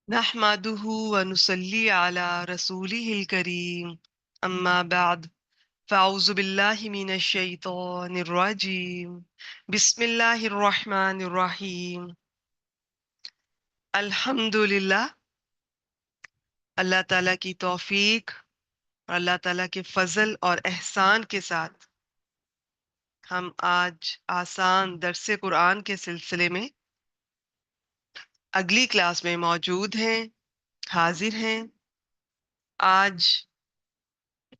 نحمده ونصلي على رسوله الكريم أما بعد فأعوذ بالله من الشيطان الرجيم بسم الله الرحمن الرحيم الحمد للہ اللہ تعالیٰ کی توفیق اور اللہ تعالیٰ کے فضل اور احسان کے ساتھ ہم آج آسان درس قرآن کے سلسلے میں اگلی کلاس میں موجود ہیں، حاضر ہیں۔ آج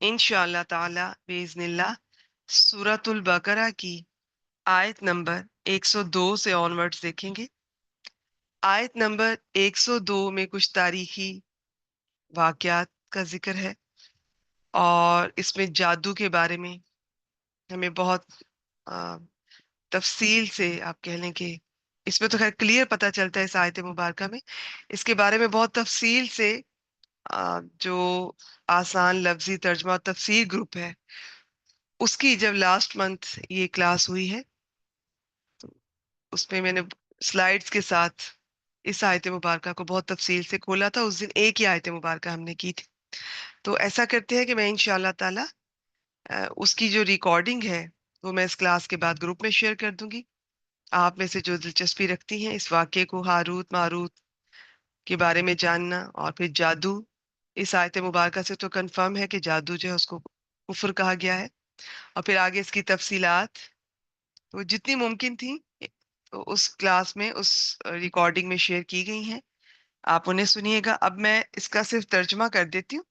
انشاءاللہ تعالی باذن اللہ سورۃ البقرہ کی آیت نمبر 102 سے آنورڈز دیکھیں گے۔ آیت نمبر 102 میں کچھ تاریخی واقعات کا ذکر ہے اور اس میں جادو کے بارے میں ہمیں بہت تفصیل سے آپ کہہ لیں کہ اس میں تو خیر کلیئر پتہ چلتا ہے اس آیت مبارکہ میں، اس کے بارے میں بہت تفصیل سے جو آسان لفظی ترجمہ اور تفسیر گروپ ہے اس کی جب لاسٹ منتھ یہ کلاس ہوئی ہے تو اس میں نے سلائیڈز کے ساتھ اس آیت مبارکہ کو بہت تفصیل سے کھولا تھا۔ اس دن ایک ہی آیت مبارکہ ہم نے کی تھی، تو ایسا کرتے ہیں کہ میں انشاءاللہ تعالی اس کی جو ریکارڈنگ ہے وہ میں اس کلاس کے بعد گروپ میں شیئر کر دوں گی۔ آپ میں سے جو دلچسپی رکھتی ہیں اس واقعے کو، ہاروت ماروت کے بارے میں جاننا اور پھر جادو، اس آیت مبارکہ سے تو کنفرم ہے کہ جادو جو ہے اس کو کفر کہا گیا ہے، اور پھر آگے اس کی تفصیلات تو جتنی ممکن تھی تو اس کلاس میں اس ریکارڈنگ میں شیئر کی گئی ہیں، آپ انہیں سنیے گا۔ اب میں اس کا صرف ترجمہ کر دیتی ہوں،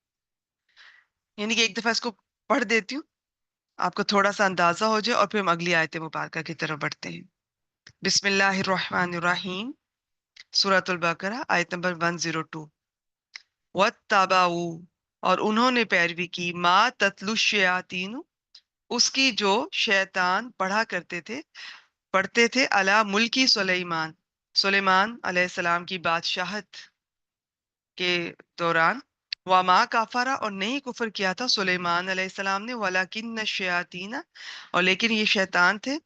یعنی کہ ایک دفعہ اس کو پڑھ دیتی ہوں، آپ کو تھوڑا سا اندازہ ہو جائے اور پھر ہم اگلی آیت مبارکہ کی طرف بڑھتے ہیں۔ بسم اللہ الرحمن الرحیم، سورۃ البقرہ آیت نمبر 102۔ وَاتَّبَعُوا، اور انہوں نے پیروی کی، ما تتلو الشیاطین، اس کی جو شیطان پڑھا کرتے تھے، پڑھتے تھے، علی ملکی سلیمان، سلیمان علیہ السلام کی بادشاہت کے دوران، وما کافرا، اور نہیں کفر کیا تھا سلیمان علیہ السلام نے، ولکن الشیاطین، اور لیکن یہ شیطان تھے،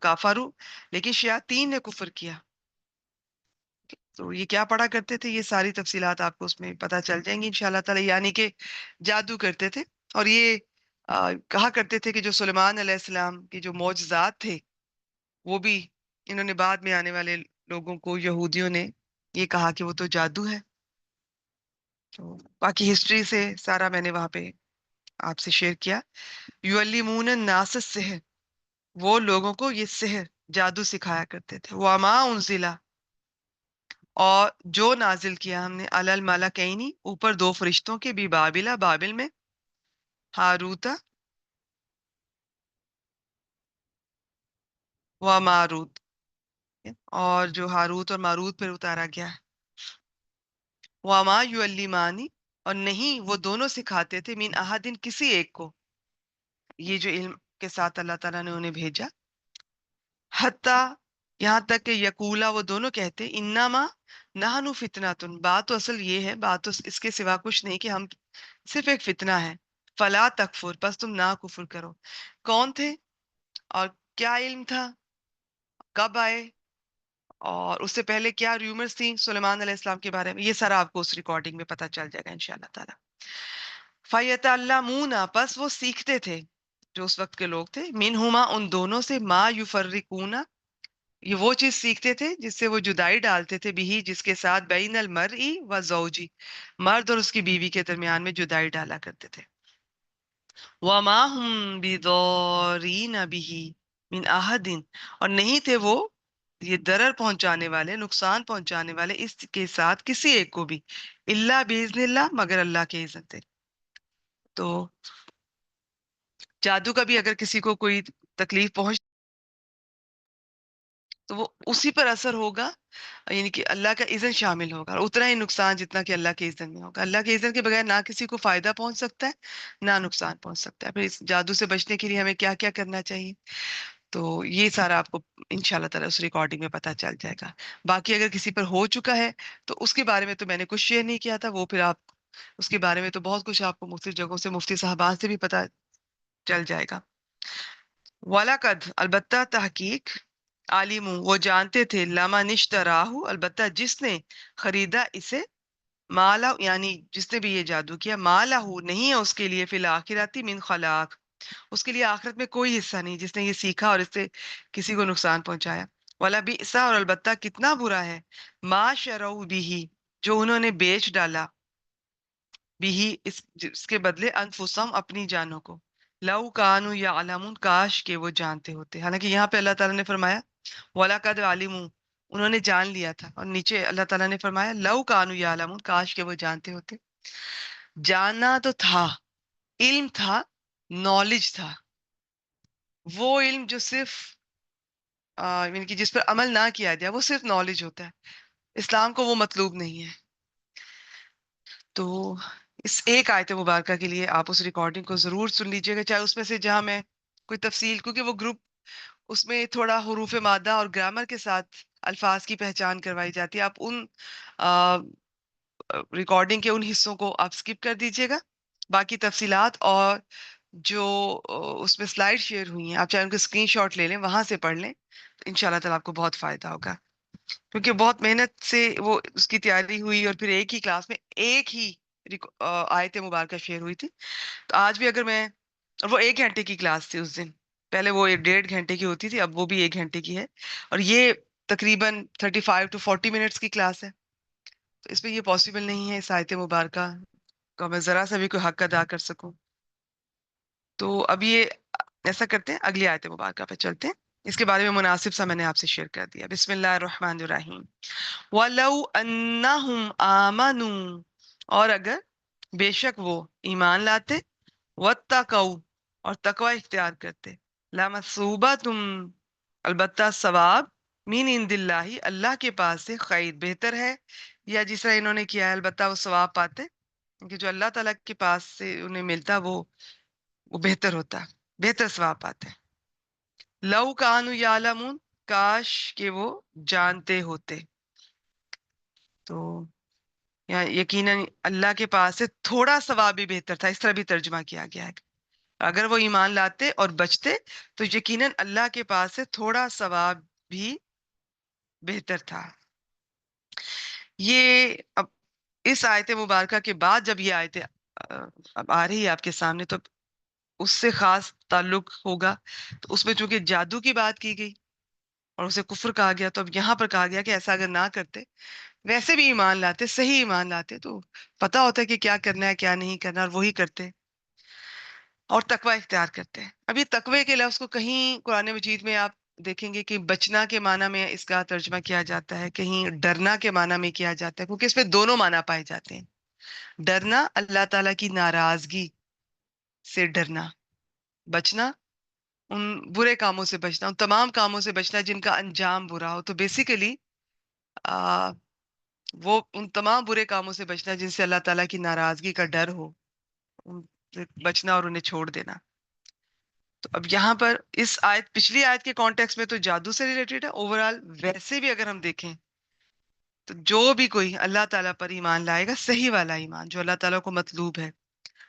کافرو، لیکن شیاطین نے کفر کیا۔ تو یہ کیا پڑھا کرتے تھے، یہ ساری تفصیلات آپ کو اس میں پتہ چل جائیں گی انشاءاللہ تعالی، یعنی کہ جادو کرتے تھے، اور یہ کہا کرتے تھے کہ جو سلیمان علیہ السلام کے جو معجزات تھے وہ بھی انہوں نے بعد میں آنے والے لوگوں کو، یہودیوں نے یہ کہا کہ وہ تو جادو ہے۔ تو باقی ہسٹری سے سارا میں نے وہاں پہ آپ سے شیئر کیا۔ یعلمون الناس السحر، وہ لوگوں کو یہ سحر جادو سکھایا کرتے تھے۔ وما انزلہ، اور جو نازل کیا ہم نے، علی الملکینی، اوپر دو فرشتوں کے، بھی بابل، بابل میں، ہاروتا و ماروت، اور جو ہاروت اور ماروت پر اتارا گیا ہے۔ وما یعلمانی، اور نہیں وہ دونوں سکھاتے تھے، من احدن، کسی ایک کو، یہ جو علم کے ساتھ اللہ تعالیٰ نے انہیں بھیجا، حتیٰ، یہاں تک کہ یقولا، وہ دونوں کہتے، انما نحن فتنۃ، بات تو اصل یہ ہے، بات تو اس کے سوا کچھ نہیں کہ ہم صرف ایک فتنہ ہے، فلا تکفر، بس تم نہ کفر کرو۔ کون تھے اور کیا علم تھا، کب آئے، اور اس سے پہلے کیا ریومرز تھیں سلیمان علیہ السلام کے بارے میں، یہ سارا آپ کو اس ریکارڈنگ میں پتہ چل جائے گا انشاءاللہ تعالی۔ فَيَتَعَلَّمُونَ، پس وہ سیکھتے تھے جو اس وقت کے لوگ تھے، منہما، ان دونوں سے، ما یفرقون، یہ وہ چیز سیکھتے تھے جس سے وہ جدائی ڈالتے تھے، بھی جس کے ساتھ، بین المرئی و زوجی، مرد اور اس کی بیوی کے درمیان میں جدائی ڈالا کرتے تھے۔ وما ہم بضارین بہ من احد، اور نہیں تھے وہ یہ ضرر پہنچانے والے، نقصان پہنچانے والے اس کے ساتھ کسی ایک کو بھی، الا باذن اللہ، مگر اللہ کے اذن سے۔ تو جادو کا بھی اگر کسی کو کوئی تکلیف پہنچ تو وہ اسی پر اثر ہوگا، یعنی کہ اللہ کا اذن شامل ہوگا، اور اتنا ہی نقصان جتنا کہ اللہ کے اذن میں ہوگا۔ اللہ کے اذن کے بغیر نہ کسی کو فائدہ پہنچ سکتا ہے نہ نقصان پہنچ سکتا ہے۔ پھر اس جادو سے بچنے کے لیے ہمیں کیا کیا کرنا چاہیے، تو یہ سارا آپ کو انشاءاللہ تعالی اس ریکارڈنگ میں پتہ چل جائے گا۔ باقی اگر کسی پر ہو چکا ہے تو اس کے بارے میں تو میں نے کچھ شیئر نہیں کیا تھا، وہ پھر آپ اس کے بارے میں تو بہت کچھ آپ کو مختلف جگہوں سے، مفتی صاحبان سے بھی پتہ چل جائے گا۔ وَلَقَدْ، البتہ تحقیق، عالم، وہ جانتے تھے، لما نشتراہ، البتہ جس نے خریدا اسے، مالا یعنی جس نے بھی یہ جادو کیا، مالا ہو نہیں ہے اس کے لیے فی الآخرتی من خلاق، اس کے لیے آخرت میں کوئی حصہ نہیں جس نے یہ سیکھا اور اس سے کسی کو نقصان پہنچایا۔ والا بئسا اور البتہ کتنا برا ہے، ما شرعوا بھی جو انہوں نے بیچ ڈالا، بھی اس کے بدلے انفسہم اپنی جانوں کو، لو کانوا یعلمون کاش کہ وہ جانتے ہوتے۔ حالانکہ یہاں پہ اللہ تعالیٰ نے فرمایا وَلَقَدْ عَلِمُوا انہوں نے جان لیا تھا، اور نیچے اللہ تعالیٰ نے فرمایا لو کانوا یعلمون کاش کہ وہ جانتے ہوتے۔ جاننا تو تھا، علم تھا، نالج تھا، وہ علم جو صرف یعنی کہ جس پر عمل نہ کیا جائے وہ صرف نالج ہوتا ہے، اسلام کو وہ مطلوب نہیں ہے۔ تو اس ایک آیت مبارکہ کے لیے آپ اس ریکارڈنگ کو ضرور سن لیجیے گا، چاہے اس میں سے جہاں میں کوئی تفصیل، کیونکہ وہ گروپ اس میں تھوڑا حروف مادہ اور گرامر کے ساتھ الفاظ کی پہچان کروائی جاتی ہے، آپ ان ریکارڈنگ کے ان حصوں کو آپ سکپ کر دیجیے گا۔ باقی تفصیلات اور جو اس میں سلائیڈ شیئر ہوئی ہیں، آپ چاہے ان کو اسکرین شاٹ لے لیں، وہاں سے پڑھ لیں، تو انشاءاللہ تعالیٰ آپ کو بہت فائدہ ہوگا، کیونکہ بہت محنت سے وہ اس کی تیاری ہوئی اور پھر ایک ہی کلاس میں ایک ہی آیت مبارکہ شیئر ہوئی تھی۔ تو آج بھی اگر میں، اور وہ 1 گھنٹے کی کلاس تھی اس دن، پہلے وہ 1.5 گھنٹے کی ہوتی تھی، اب وہ بھی 1 گھنٹے کی ہے، اور یہ تقریباً 35 to 40 منٹس کی کلاس ہے۔ تو اس میں یہ پاسبل نہیں ہے اس آیت مبارکہ کا میں ذرا سا بھی کوئی حق ادا کر سکوں۔ تو اب یہ ایسا کرتے ہیں، اگلی آیت مبارکہ پہ چلتے ہیں، اس کے بارے میں مناسب سا میں نے آپ سے شیئر کر دیا۔ بسم اللہ الرحمن الرحیم۔ وَلَوْ أَنَّهُمْ آمَنُوا اور اگر بے شک وہ ایمان لاتے، وَاتَّقَوْا اور تقوی اختیار کرتے، لَمَثُوبَةٌ البتہ ثواب، من عند اللہ اللہ کے پاس سے، خیر بہتر ہے، یا جس طرح انہوں نے کیا ہے البتہ وہ ثواب پاتے، کہ جو اللہ تعالیٰ کے پاس سے انہیں ملتا وہ بہتر ہوتا، بہتر ثواب پاتے۔ لو کانوا یعلمون کاش کہ وہ جانتے ہوتے، تو یقیناً اللہ کے پاس سے تھوڑا ثواب بھی بہتر تھا، اس طرح بھی ترجمہ کیا گیا ہے۔ اگر وہ ایمان لاتے اور بچتے تو یقیناً اللہ کے پاس سے تھوڑا ثواب بھی بہتر تھا۔ یہ اب اس آیت مبارکہ کے بعد جب یہ آیت اب آ رہی ہے آپ کے سامنے، تو اس سے خاص تعلق ہوگا، تو اس میں چونکہ جادو کی بات کی گئی اور اسے کفر کہا گیا، تو اب یہاں پر کہا گیا کہ ایسا اگر نہ کرتے، ویسے بھی ایمان لاتے، صحیح ایمان لاتے، تو پتا ہوتا ہے کہ کیا کرنا ہے کیا نہیں کرنا، اور وہی کرتے اور تقوی اختیار کرتے ہیں۔ اب یہ تقوی کے لفظ کو کہیں قرآن مجید میں آپ دیکھیں گے کہ بچنا کے معنی میں اس کا ترجمہ کیا جاتا ہے، کہیں ڈرنا کے معنی میں کیا جاتا ہے، کیونکہ اس میں دونوں معنی پائے جاتے ہیں۔ ڈرنا اللہ تعالیٰ کی ناراضگی سے ڈرنا، بچنا ان برے کاموں سے بچنا، ان تمام کاموں سے بچنا جن کا انجام برا ہو۔ تو بیسیکلی وہ ان تمام برے کاموں سے بچنا جن سے اللہ تعالیٰ کی ناراضگی کا ڈر ہو، ان سے بچنا اور انہیں چھوڑ دینا۔ تو اب یہاں پر اس آیت، پچھلی آیت کے کانٹیکس میں تو جادو سے ریلیٹڈ ہے، اوورال ویسے بھی اگر ہم دیکھیں تو جو بھی کوئی اللہ تعالیٰ پر ایمان لائے گا، صحیح والا ایمان جو اللہ تعالیٰ کو مطلوب ہے،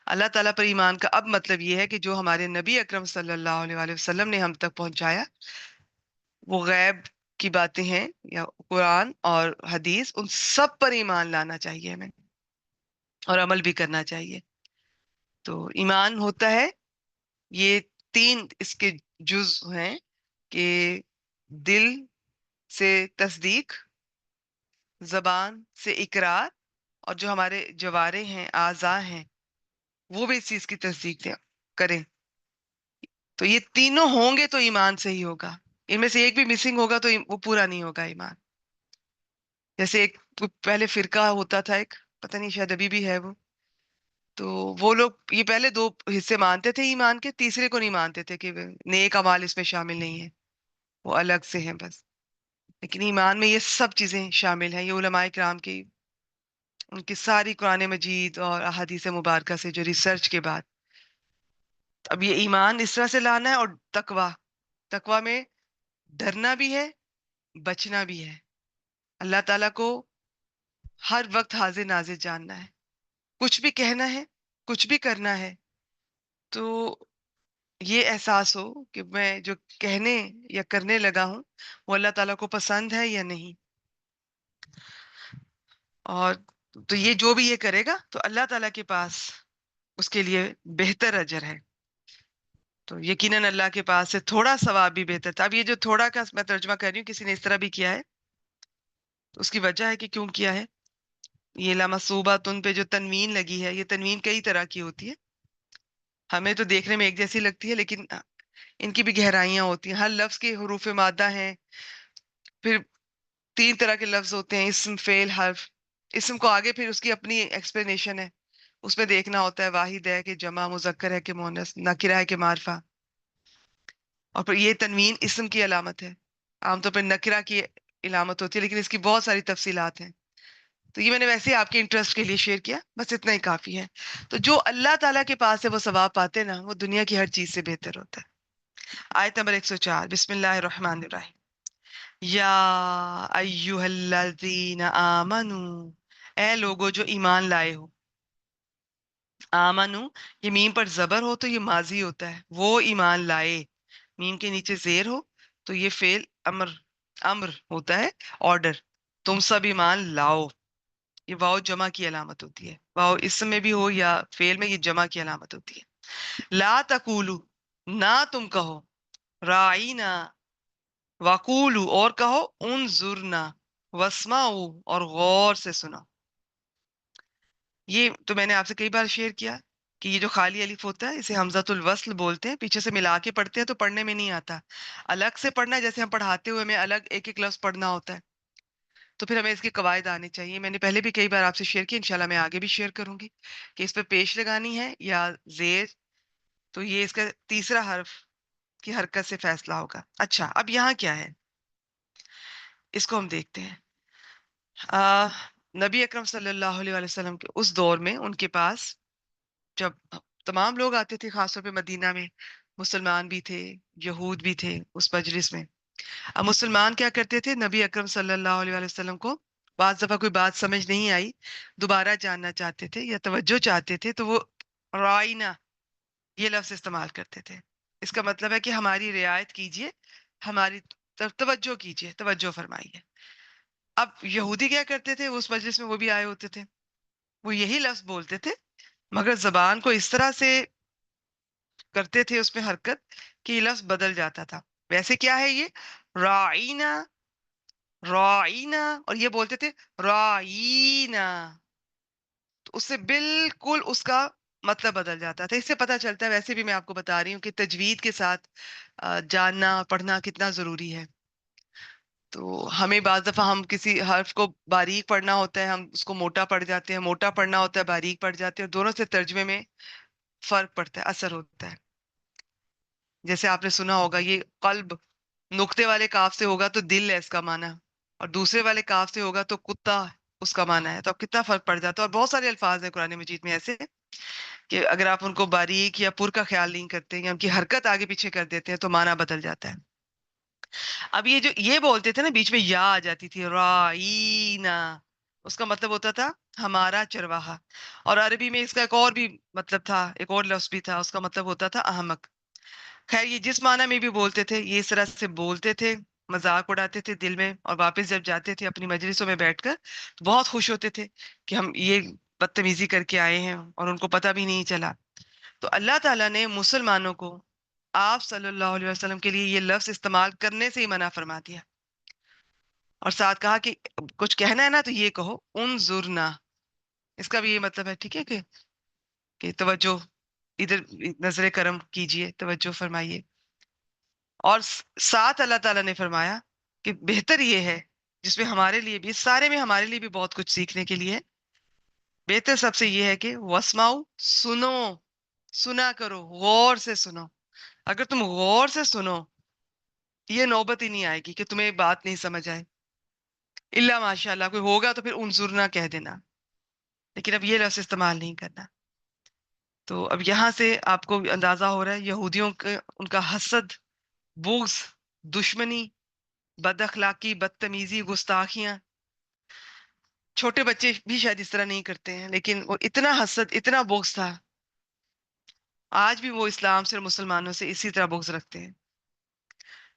اللہ تعالیٰ پر ایمان کا اب مطلب یہ ہے کہ جو ہمارے نبی اکرم صلی اللہ علیہ وآلہ وسلم نے ہم تک پہنچایا، وہ غیب کی باتیں ہیں یا قرآن اور حدیث، ان سب پر ایمان لانا چاہیے ہمیں اور عمل بھی کرنا چاہیے۔ تو ایمان ہوتا ہے، یہ 3 اس کے جز ہیں کہ دل سے تصدیق، زبان سے اقرار، اور جو ہمارے جوارے ہیں، اعضاء ہیں، وہ بھی اس چیز کی تصدیق کریں۔ تو یہ تینوں ہوں گے تو ایمان صحیح ہوگا، ان میں سے ایک بھی مسنگ ہوگا تو وہ پورا نہیں ہوگا ایمان۔ جیسے ایک پہلے فرقہ ہوتا تھا، ایک پتہ نہیں شاید ابھی بھی ہے وہ، تو وہ لوگ یہ پہلے 2 حصے مانتے تھے ایمان کے، تیسرے کو نہیں مانتے تھے کہ نیک اعمال اس میں شامل نہیں ہے، وہ الگ سے ہیں بس۔ لیکن ایمان میں یہ سب چیزیں شامل ہیں، یہ علماء کرام کی ان کی ساری قرآن مجید اور احادیث مبارکہ سے جو ریسرچ کے بعد، اب یہ ایمان اس طرح سے لانا ہے، اور تقوی میں ڈرنا بھی ہے، بچنا بھی ہے، اللہ تعالیٰ کو ہر وقت حاضر ناظر جاننا ہے، کچھ بھی کہنا ہے، کچھ بھی کرنا ہے، تو یہ احساس ہو کہ میں جو کہنے یا کرنے لگا ہوں وہ اللہ تعالیٰ کو پسند ہے یا نہیں۔ اور تو یہ جو بھی یہ کرے گا تو اللہ تعالیٰ کے پاس اس کے لیے بہتر اجر ہے. تو یقیناً اللہ کے پاس سے تھوڑا ثواب بھی بہتر تھا. اب یہ جو تھوڑا کا میں ترجمہ کر رہی ہوں، کسی نے اس طرح بھی کیا ہے، تو اس کی وجہ ہے کہ کیوں کیا ہے. یہ لامصوباتن پہ جو تنوین لگی ہے، یہ تنوین کئی طرح کی ہوتی ہے. ہمیں تو دیکھنے میں ایک جیسی لگتی ہے، لیکن ان کی بھی گہرائیاں ہوتی ہیں. ہر لفظ کے حروف مادہ ہیں. پھر 3 طرح کے لفظ ہوتے ہیں، اسم، فعل، حرف. اسم کو آگے پھر اس کی اپنی ایکسپلینیشن ہے، اس میں دیکھنا ہوتا ہے واحد ہے کہ جمع، مذکر ہے کہ مؤنث، نکرہ ہے کہ معرفہ. اور پھر یہ تنوین اسم کی علامت ہے. عام طور پر نکرہ کی علامت ہوتی ہے، لیکن اس کی بہت ساری تفصیلات ہیں. تو یہ میں نے ویسے ہی آپ کے انٹرسٹ کے لیے شیئر کیا، بس اتنا ہی کافی ہے. تو جو اللہ تعالیٰ کے پاس سے وہ ثواب پاتے نا، وہ دنیا کی ہر چیز سے بہتر ہوتا ہے. آیت نمبر 104. بسم اللہ الرحمن الرحیم. یا ایہا الذین آمنو، اے لوگو جو ایمان لائے ہو. آمنو، یہ میم پر زبر ہو تو یہ ماضی ہوتا ہے، وہ ایمان لائے. میم کے نیچے زیر ہو تو یہ فعل امر ہوتا ہے، آرڈر. تم سب ایمان لاؤ. یہ واو جمع کی علامت ہوتی ہے. واو اسم میں بھی ہو یا فعل میں، یہ جمع کی علامت ہوتی ہے. لا تقولو، نہ تم کہو. رائینا، وقولو، اور کہو. انظرنا، واسمعوا، اور غور سے سنو. یہ تو میں نے آپ سے کئی بار شیئر کیا کہ یہ جو خالی الف ہوتا ہے اسے حمزۃ الوصل بولتے ہیں. پیچھے سے ملا کے پڑھتے ہیں تو پڑھنے میں نہیں آتا. الگ سے پڑھنا ہے، جیسے ہم پڑھاتے ہوئے ہمیں الگ ایک ایک لفظ پڑھنا ہوتا ہے. تو پھر ہمیں اس کے قواعد آنے چاہیے. میں نے پہلے بھی کئی بار آپ سے شیئر کی، انشاءاللہ میں آگے بھی شیئر کروں گی کہ اس پہ پیش لگانی ہے یا زیر. تو یہ اس کا تیسرا حرف کی حرکت سے فیصلہ ہوگا. اچھا، اب یہاں کیا ہے اس کو ہم دیکھتے ہیں. نبی اکرم صلی اللہ علیہ وآلہ وسلم کے اس دور میں ان کے پاس جب تمام لوگ آتے تھے، خاص طور پہ مدینہ میں مسلمان بھی تھے، یہود بھی تھے اس مجلس میں. اب مسلمان کیا کرتے تھے، نبی اکرم صلی اللہ علیہ وآلہ وسلم کو بعض دفعہ کوئی بات سمجھ نہیں آئی، دوبارہ جاننا چاہتے تھے یا توجہ چاہتے تھے، تو وہ رائنا یہ لفظ استعمال کرتے تھے. اس کا مطلب ہے کہ ہماری رعایت کیجئے، ہماری طرف توجہ کیجئے، توجہ فرمائیے. اب یہودی کیا کرتے تھے، اس مجلس میں وہ بھی آئے ہوتے تھے، وہ یہی لفظ بولتے تھے، مگر زبان کو اس طرح سے کرتے تھے اس میں حرکت کہ یہ لفظ بدل جاتا تھا. ویسے کیا ہے یہ، رائینا، رائینا، اور یہ بولتے تھے رائینا. تو اس سے بالکل اس کا مطلب بدل جاتا تھا. اس سے پتہ چلتا ہے، ویسے بھی میں آپ کو بتا رہی ہوں کہ تجوید کے ساتھ جاننا پڑھنا کتنا ضروری ہے. تو ہمیں بعض دفعہ ہم کسی حرف کو باریک پڑھنا ہوتا ہے، ہم اس کو موٹا پڑھ جاتے ہیں، موٹا پڑھنا ہوتا ہے باریک پڑھ جاتے ہیں. دونوں سے ترجمے میں فرق پڑتا ہے، اثر ہوتا ہے. جیسے آپ نے سنا ہوگا یہ قلب نقطے والے کاف سے ہوگا تو دل ہے اس کا معنی، اور دوسرے والے کاف سے ہوگا تو کتا اس کا معنی ہے. تو اب کتنا فرق پڑ جاتا ہے. اور بہت سارے الفاظ ہیں قرآن مجید میں ایسے کہ اگر آپ ان کو باریک یا پر کا خیال نہیں کرتے یا ان کی حرکت آگے پیچھے کر دیتے ہیں تو معنی بدل جاتا ہے. اب یہ جو یہ بولتے تھے نا، بیچ میں یا آ جاتی تھی، رائینا، اس کا مطلب ہوتا تھا ہمارا چرواہا. اور عربی میں اس کا ایک اور بھی مطلب تھا، ایک اور لفظ بھی تھا، اس کا مطلب ہوتا تھا احمق. خیر، یہ جس معنی میں بھی بولتے تھے، یہ اس طرح سے بولتے تھے، مذاق اڑاتے تھے دل میں، اور واپس جب جاتے تھے اپنی مجلسوں میں بیٹھ کر تو بہت خوش ہوتے تھے کہ ہم یہ بدتمیزی کر کے آئے ہیں اور ان کو پتہ بھی نہیں چلا. تو اللہ تعالیٰ نے مسلمانوں کو آپ صلی اللہ علیہ وسلم کے لیے یہ لفظ استعمال کرنے سے ہی منع فرما دیا، اور ساتھ کہا کہ کچھ کہنا ہے نا تو یہ کہو انظرنا. اس کا بھی یہ مطلب ہے، ٹھیک ہے، کہ توجہ، ادھر نظر کرم کیجئے، توجہ فرمائیے. اور ساتھ اللہ تعالیٰ نے فرمایا کہ بہتر یہ ہے، جس میں ہمارے لیے بھی، سارے میں ہمارے لیے بھی بہت کچھ سیکھنے کے لیے ہے. بہتر سب سے یہ ہے کہ واسمعوا، سنو، سنا کرو، غور سے سنو. اگر تم غور سے سنو، یہ نوبت ہی نہیں آئے گی کہ تمہیں بات نہیں سمجھ آئے. الا ماشاء اللہ کوئی ہوگا تو پھر انظرنا کہہ دینا، لیکن اب یہ لفظ استعمال نہیں کرنا. تو اب یہاں سے آپ کو اندازہ ہو رہا ہے یہودیوں کا، ان کا حسد، بغض، دشمنی، بد اخلاقی، بدتمیزی، گستاخیاں. چھوٹے بچے بھی شاید اس طرح نہیں کرتے ہیں، لیکن وہ اتنا حسد، اتنا بغض تھا. آج بھی وہ اسلام سے اور مسلمانوں سے اسی طرح بغض رکھتے ہیں.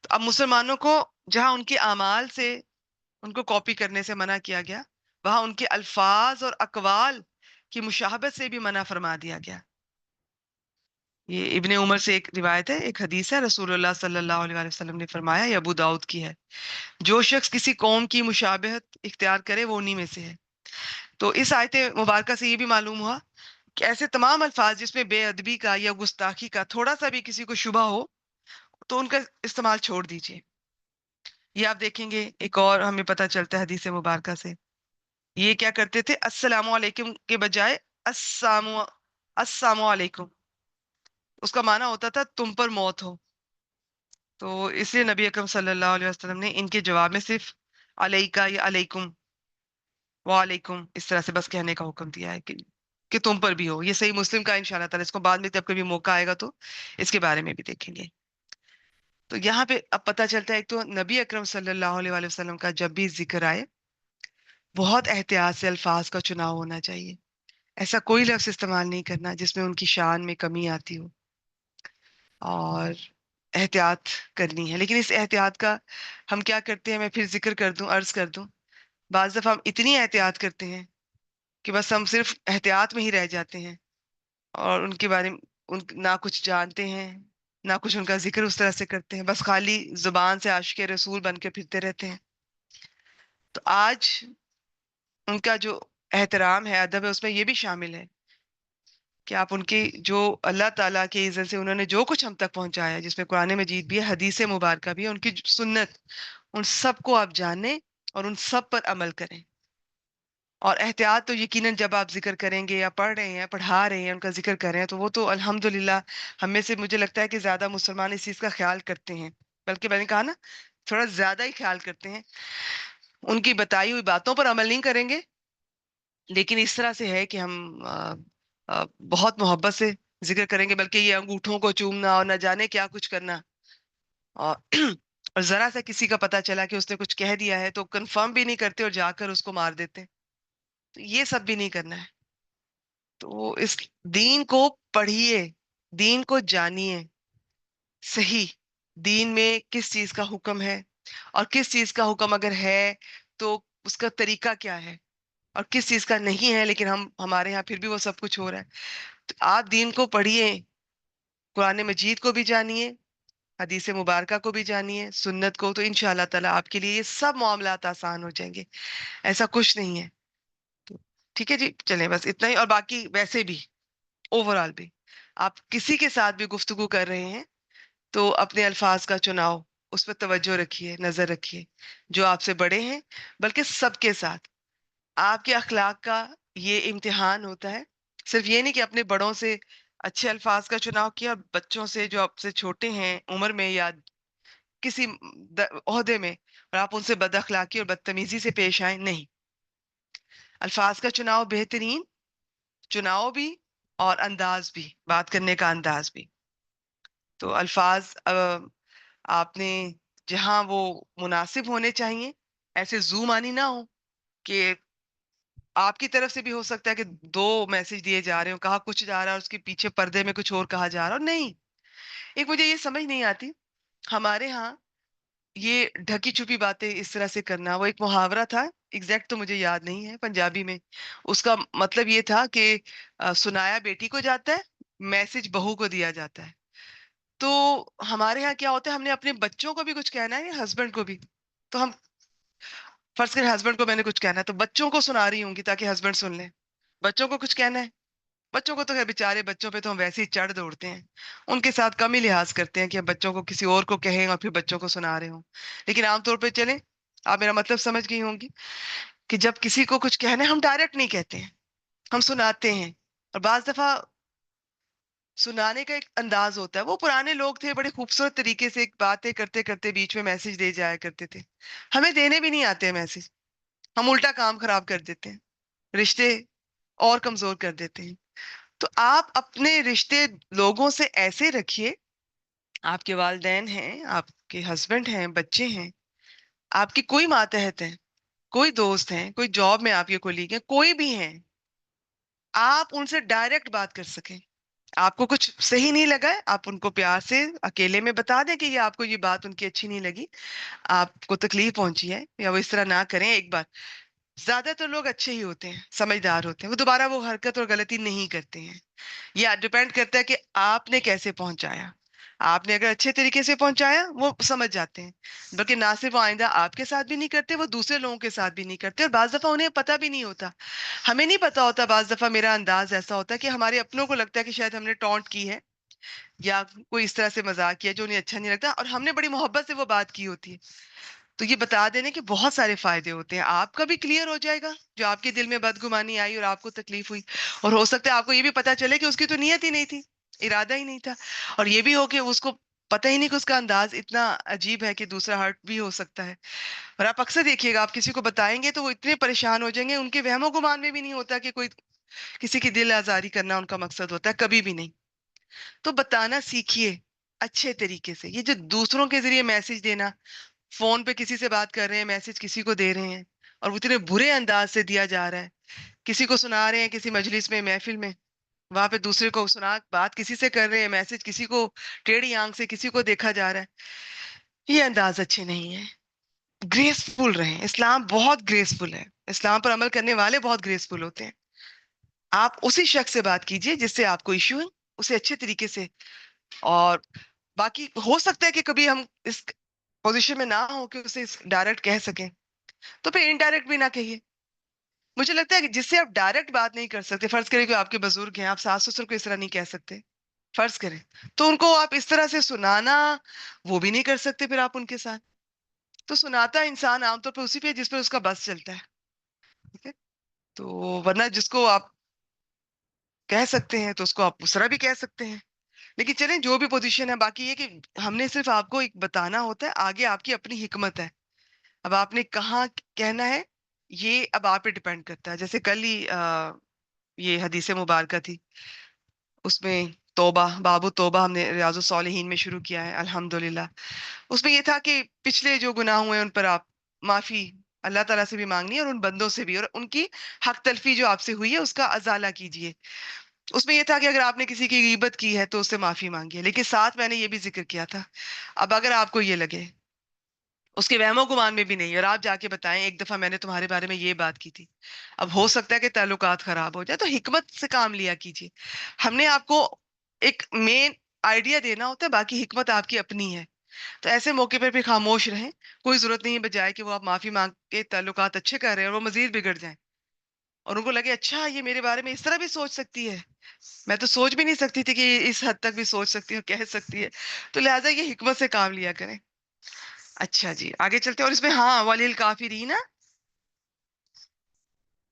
تو اب مسلمانوں کو جہاں ان کے اعمال سے ان کو کاپی کرنے سے منع کیا گیا، وہاں ان کے الفاظ اور اقوال کی مشابہت سے بھی منع فرما دیا گیا. یہ ابن عمر سے ایک روایت ہے، ایک حدیث ہے، رسول اللہ صلی اللہ علیہ وآلہ وسلم نے فرمایا، یہ ابو داؤد کی ہے، جو شخص کسی قوم کی مشابہت اختیار کرے وہ انہی میں سے ہے. تو اس آیت مبارکہ سے یہ بھی معلوم ہوا کہ ایسے تمام الفاظ جس میں بے ادبی کا یا گستاخی کا تھوڑا سا بھی کسی کو شبہ ہو تو ان کا استعمال چھوڑ دیجیے. یہ آپ دیکھیں گے ایک اور ہمیں پتہ چلتا ہے حدیث مبارکہ سے، یہ کیا کرتے تھے، السلام علیکم کے بجائے السلام السلام علیکم، اس کا معنی ہوتا تھا تم پر موت ہو. تو اس لیے نبی اکرم صلی اللہ علیہ وسلم نے ان کے جواب میں صرف علیکہ یا علیکم وعلیکم اس طرح سے بس کہنے کا حکم دیا ہے کہ تم پر بھی ہو. یہ صحیح مسلم کا انشاءاللہ تعالی، اس کو بعد میں جب کبھی موقع آئے گا تو اس کے بارے میں بھی دیکھیں گے. تو یہاں پہ اب پتہ چلتا ہے ایک تو نبی اکرم صلی اللہ علیہ وآلہ وسلم کا جب بھی ذکر آئے بہت احتیاط سے الفاظ کا چناؤ ہونا چاہیے. ایسا کوئی لفظ استعمال نہیں کرنا جس میں ان کی شان میں کمی آتی ہو، اور احتیاط کرنی ہے. لیکن اس احتیاط کا ہم کیا کرتے ہیں، میں پھر ذکر کر دوں، عرض کر دوں، بعض دفعہ ہم اتنی احتیاط کرتے ہیں کہ بس ہم صرف احتیاط میں ہی رہ جاتے ہیں، اور ان کے بارے میں نہ کچھ جانتے ہیں نہ کچھ ان کا ذکر اس طرح سے کرتے ہیں، بس خالی زبان سے عاشق رسول بن کے پھرتے رہتے ہیں. تو آج ان کا جو احترام ہے، ادب ہے، اس میں یہ بھی شامل ہے کہ آپ ان کی جو اللہ تعالیٰ کے عزت سے انہوں نے جو کچھ ہم تک پہنچایا، جس میں قرآن مجید بھی ہے، حدیث مبارکہ بھی ہے، ان کی سنت، ان سب کو آپ جانیں اور ان سب پر عمل کریں. اور احتیاط تو یقیناً جب آپ ذکر کریں گے یا پڑھ رہے ہیں، پڑھا رہے ہیں، ان کا ذکر کر رہے ہیں، تو وہ تو الحمدللہ ہم میں سے مجھے لگتا ہے کہ زیادہ مسلمان اس چیز کا خیال کرتے ہیں، بلکہ میں نے کہا نا تھوڑا زیادہ ہی خیال کرتے ہیں. ان کی بتائی ہوئی باتوں پر عمل نہیں کریں گے، لیکن اس طرح سے ہے کہ ہم بہت محبت سے ذکر کریں گے، بلکہ یہ انگوٹھوں کو چومنا اور نہ جانے کیا کچھ کرنا، اور اور ذرا سا کسی کا پتہ چلا کہ اس نے کچھ کہہ دیا ہے تو کنفرم بھی نہیں کرتے اور جا کر اس کو مار دیتے. تو یہ سب بھی نہیں کرنا ہے. تو اس دین کو پڑھیے، دین کو جانیے، صحیح دین میں کس چیز کا حکم ہے، اور کس چیز کا حکم اگر ہے تو اس کا طریقہ کیا ہے، اور کس چیز کا نہیں ہے لیکن ہمارے ہاں پھر بھی وہ سب کچھ ہو رہا ہے. تو آپ دین کو پڑھیے، قرآن مجید کو بھی جانیے، حدیث مبارکہ کو بھی جانیے، سنت کو، تو انشاءاللہ تعالیٰ آپ کے لیے یہ سب معاملات آسان ہو جائیں گے. ایسا کچھ نہیں ہے. تو ٹھیک ہے جی، چلیں بس اتنا ہی. اور باقی ویسے بھی اوور آل بھی آپ کسی کے ساتھ بھی گفتگو کر رہے ہیں تو اپنے الفاظ کا چناؤ، اس پہ توجہ رکھیے، نظر رکھیے. جو آپ سے بڑے ہیں، بلکہ سب کے ساتھ آپ کے اخلاق کا یہ امتحان ہوتا ہے. صرف یہ نہیں کہ اپنے بڑوں سے اچھے الفاظ کا چناؤ کیا، اور بچوں سے جو آپ سے چھوٹے ہیں عمر میں یا کسی عہدے میں، اور آپ ان سے بد اخلاقی اور بدتمیزی سے پیش آئیں. نہیں، الفاظ کا چناؤ بہترین چناؤ بھی، اور انداز بھی، بات کرنے کا انداز بھی. تو الفاظ آپ نے جہاں وہ مناسب ہونے چاہیے، ایسے زو مانی نہ ہو کہ آپ کی طرف سے بھی ہو سکتا ہے کہ دو میسج دیے جا رہے ہوں، کہا کچھ جا رہا ہے اور اس کے پیچھے پردے میں کچھ اور کہا جا رہا ہو. نہیں، ایک مجھے یہ سمجھ نہیں آتی، ہمارے ہاں یہ ڈھکی چھپی باتیں اس طرح سے کرنا، وہ ایک محاورہ تھا، ایگزیکٹ تو مجھے یاد نہیں ہے پنجابی میں. اس کا مطلب یہ تھا کہ سنایا بیٹی کو جاتا ہے، میسج بہو کو دیا جاتا ہے. تو ہمارے ہاں کیا ہوتا ہے، ہم نے اپنے بچوں کو بھی کچھ کہنا ہے، ہسبینڈ کو بھی. تو ہم فرض کریں ہسبینڈ کو میں نے کچھ کہنا ہے تو بچوں کو سنا رہی ہوں گی تاکہ ہسبینڈ سن لیں. بچوں کو کچھ کہنا ہے، بچوں کو تو خیر بیچارے بچوں پہ تو ہم ویسے ہی چڑھ دوڑتے ہیں، ان کے ساتھ کم ہی لحاظ کرتے ہیں کہ ہم بچوں کو کسی اور کو کہیں اور پھر بچوں کو سنا رہے ہوں. لیکن عام طور پہ چلیں، آپ میرا مطلب سمجھ گئی ہوں گی کہ جب کسی کو کچھ کہنا ہے ہم ڈائریکٹ نہیں کہتے ہیں، ہم سناتے ہیں. اور بعض دفعہ سنانے کا ایک انداز ہوتا ہے. وہ پرانے لوگ تھے، بڑے خوبصورت طریقے سے ایک باتیں کرتے کرتے بیچ میں میسج دے جایا کرتے تھے. ہمیں دینے بھی نہیں آتے میسج، ہم الٹا کام خراب کر دیتے ہیں، رشتے اور کمزور کر دیتے ہیں. تو آپ اپنے رشتے لوگوں سے ایسے رکھیے، آپ کے والدین ہیں، آپ کے ہسبینڈ ہیں، بچے ہیں، آپ کی کوئی ماتحت ہے، کوئی دوست ہیں، کوئی جاب میں آپ کے کولیگ ہیں، کوئی بھی ہیں، آپ ان سے ڈائریکٹ بات کر سکیں. آپ کو کچھ صحیح نہیں لگا ہے، آپ ان کو پیار سے اکیلے میں بتا دیں کہ یہ آپ کو یہ بات ان کی اچھی نہیں لگی، آپ کو تکلیف پہنچی ہے، یا وہ اس طرح نہ کریں. ایک بار زیادہ تر لوگ اچھے ہی ہوتے ہیں، سمجھدار ہوتے ہیں، وہ دوبارہ وہ حرکت اور غلطی نہیں کرتے ہیں. یہ ڈپینڈ کرتا ہے کہ آپ نے کیسے پہنچایا. آپ نے اگر اچھے طریقے سے پہنچایا وہ سمجھ جاتے ہیں، بلکہ نہ صرف وہ آئندہ آپ کے ساتھ بھی نہیں کرتے، وہ دوسرے لوگوں کے ساتھ بھی نہیں کرتے. اور بعض دفعہ انہیں پتہ بھی نہیں ہوتا، ہمیں نہیں پتا ہوتا. بعض دفعہ میرا انداز ایسا ہوتا ہے کہ ہمارے اپنوں کو لگتا ہے کہ شاید ہم نے ٹونٹ کی ہے یا کوئی اس طرح سے مذاق کیا جو انہیں اچھا نہیں لگتا، اور ہم نے بڑی محبت سے وہ بات کی ہوتی ہے. تو یہ بتا دینے کے بہت سارے فائدے ہوتے ہیں. آپ کا بھی کلیئر ہو جائے گا جو آپ کے دل میں بدگمانی آئی اور آپ کو تکلیف ہوئی، اور ہو سکتا ہے آپ کو یہ بھی پتا چلے کہ اس کی تو نیت ہی نہیں تھی، ارادہ ہی نہیں تھا. اور یہ بھی ہو کہ اس کو پتہ ہی نہیں کہ اس کا انداز اتنا عجیب ہے کہ دوسرا ہرٹ بھی ہو سکتا ہے. اور آپ اکثر دیکھیے گا، آپ کسی کو بتائیں گے تو وہ اتنے پریشان ہو جائیں گے، ان کے وہم و گمان میں بھی نہیں ہوتا کہ کوئی کسی کی دل آزاری کرنا ان کا مقصد ہوتا ہے، کبھی بھی نہیں. تو بتانا سیکھیے اچھے طریقے سے. یہ جو دوسروں کے ذریعے میسج دینا، فون پہ کسی سے بات کر رہے ہیں، میسج کسی کو دے رہے ہیں اور وہ اتنے برے انداز سے دیا جا رہا ہے، کسی کو سنا رہے ہیں کسی مجلس میں، محفل میں، وہاں پہ دوسرے کو سنا بات کسی سے کر رہے ہیں، میسج کسی کو ٹیڑھی آنکھ سے کسی کو دیکھا جا رہا ہے. یہ انداز اچھے نہیں ہیں. گریسفل رہیں. اسلام بہت گریسفل ہے، اسلام پر عمل کرنے والے بہت گریسفل ہوتے ہیں. آپ اسی شخص سے بات کیجئے جس سے آپ کو ایشو ہے، اسے اچھے طریقے سے. اور باقی ہو سکتا ہے کہ کبھی ہم اس پوزیشن میں نہ ہو کہ اسے ڈائریکٹ کہہ سکیں، تو پھر انڈائریکٹ بھی نہ کہیے. مجھے لگتا ہے کہ جس سے آپ ڈائریکٹ بات نہیں کر سکتے، فرض کریں کہ آپ کے بزرگ ہیں، آپ ساس سسر کو اس طرح نہیں کہہ سکتے، فرض کریں، تو ان کو آپ اس طرح سے سنانا وہ بھی نہیں کر سکتے پھر آپ ان کے ساتھ. تو سناتا انسان عام طور پہ اسی پہ جس پہ اس کا بس چلتا ہے. ٹھیک ہے؟ تو ورنہ جس کو آپ کہہ سکتے ہیں تو اس کو آپ اس طرح بھی کہہ سکتے ہیں. لیکن چلیں جو بھی پوزیشن ہے، باقی یہ کہ ہم نے صرف آپ کو ایک بتانا ہوتا ہے، آگے آپ کی اپنی حکمت ہے. اب آپ نے کہاں کہنا ہے یہ اب آپ پہ ڈیپینڈ کرتا ہے. جیسے کل ہی یہ حدیث مبارکہ تھی، اس میں توبہ، باب توبہ ہم نے ریاض الصالحین میں شروع کیا ہے الحمدللہ. اس میں یہ تھا کہ پچھلے جو گناہ ہوئے ان پر آپ معافی اللہ تعالیٰ سے بھی مانگنی ہے اور ان بندوں سے بھی، اور ان کی حق تلفی جو آپ سے ہوئی ہے اس کا ازالہ کیجیے. اس میں یہ تھا کہ اگر آپ نے کسی کی غیبت کی ہے تو اس سے معافی مانگیے، لیکن ساتھ میں نے یہ بھی ذکر کیا تھا اب اگر آپ کو یہ لگے اس کے وہم و گمان میں بھی نہیں، اور آپ جا کے بتائیں ایک دفعہ میں نے تمہارے بارے میں یہ بات کی تھی، اب ہو سکتا ہے کہ تعلقات خراب ہو جائے، تو حکمت سے کام لیا کیجیے. ہم نے آپ کو ایک مین آئیڈیا دینا ہوتا ہے، باقی حکمت آپ کی اپنی ہے. تو ایسے موقع پر بھی خاموش رہیں. کوئی ضرورت نہیں ہے بجائے کہ وہ آپ معافی مانگ کے تعلقات اچھے کر رہے ہیں اور وہ مزید بگڑ جائیں اور ان کو لگے اچھا یہ میرے بارے میں اس طرح بھی سوچ سکتی ہے، میں تو سوچ بھی نہیں سکتی تھی کہ یہ اس حد تک بھی سوچ سکتی ہے اور کہہ سکتی ہے. تو لہٰذا یہ حکمت سے کام لیا کریں. اچھا جی آگے چلتے ہیں. اور اس میں ہاں وَلِلْكَافِرِينَ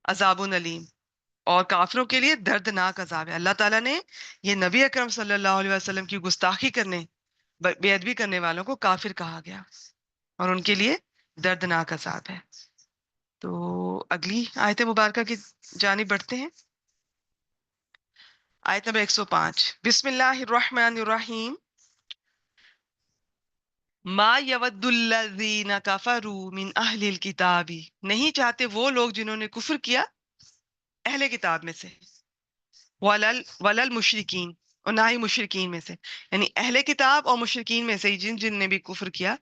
عذاب علیم، اور کافروں کے لیے دردناک عذاب ہے. اللہ تعالیٰ نے یہ نبی اکرم صلی اللہ علیہ وسلم کی گستاخی کرنے، بے ادبی کرنے والوں کو کافر کہا گیا اور ان کے لیے دردناک عذاب ہے. تو اگلی آیت مبارکہ کی جانب بڑھتے ہیں. آیت نمبر 105. بسم اللہ الرحمن الرحیم. ما یود الذین کفروا من اہل الکتاب، نہیں چاہتے وہ لوگ جنہوں نے کفر کیا اہل کتاب میں سے، ولل مشرکین، اور نہ ہی مشرکین میں سے. یعنی اہل کتاب اور مشرکین میں سے جن جن نے بھی کفر کیا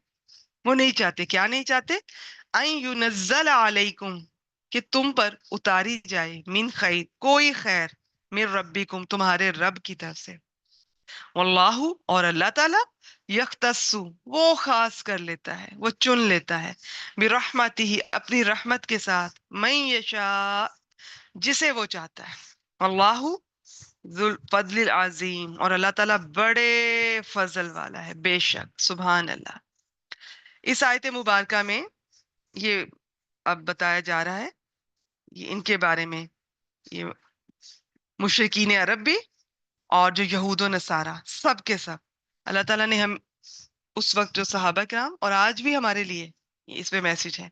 وہ نہیں چاہتے. کیا نہیں چاہتے؟ این ینزل علیکم، کہ تم پر اتاری جائے، من خیر، کوئی خیر، من ربکم، تمہارے رب کی طرف سے. واللہ، اور اللہ تعالیٰ، یختص، وہ خاص کر لیتا ہے، وہ چن لیتا ہے، برحمتہ، اپنی رحمت کے ساتھ، من یشاء، جسے وہ چاہتا ہے. اللہ ذو الفضل العظیم، اور اللہ تعالیٰ بڑے فضل والا ہے، بے شک، سبحان اللہ. اس آیت مبارکہ میں یہ اب بتایا جا رہا ہے یہ ان کے بارے میں، یہ مشرکین عرب بھی اور جو یہود و نصارہ، سب کے سب اللہ تعالیٰ نے ہم اس وقت جو صحابہ کرام اور آج بھی ہمارے لیے اس پہ میسج ہے.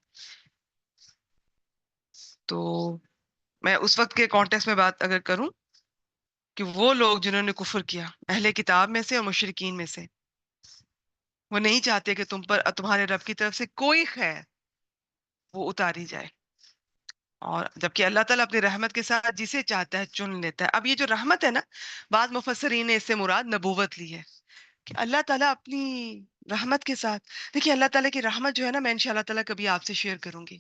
تو میں اس وقت کے کانٹیکس میں بات اگر کروں کہ وہ لوگ جنہوں نے کفر کیا اہل کتاب میں سے اور مشرکین میں سے، وہ نہیں چاہتے کہ تم پر تمہارے رب کی طرف سے کوئی خیر وہ اتاری جائے، اور جبکہ اللہ تعالیٰ اپنی رحمت کے ساتھ جسے چاہتا ہے چن لیتا ہے. اب یہ جو رحمت ہے نا، بعض مفسرین نے اس سے مراد نبوت لی ہے کہ اللہ تعالیٰ اپنی رحمت کے ساتھ، دیکھیے اللہ تعالیٰ کی رحمت جو ہے نا، میں انشاء اللہ تعالیٰ کبھی آپ سے شیئر کروں گی.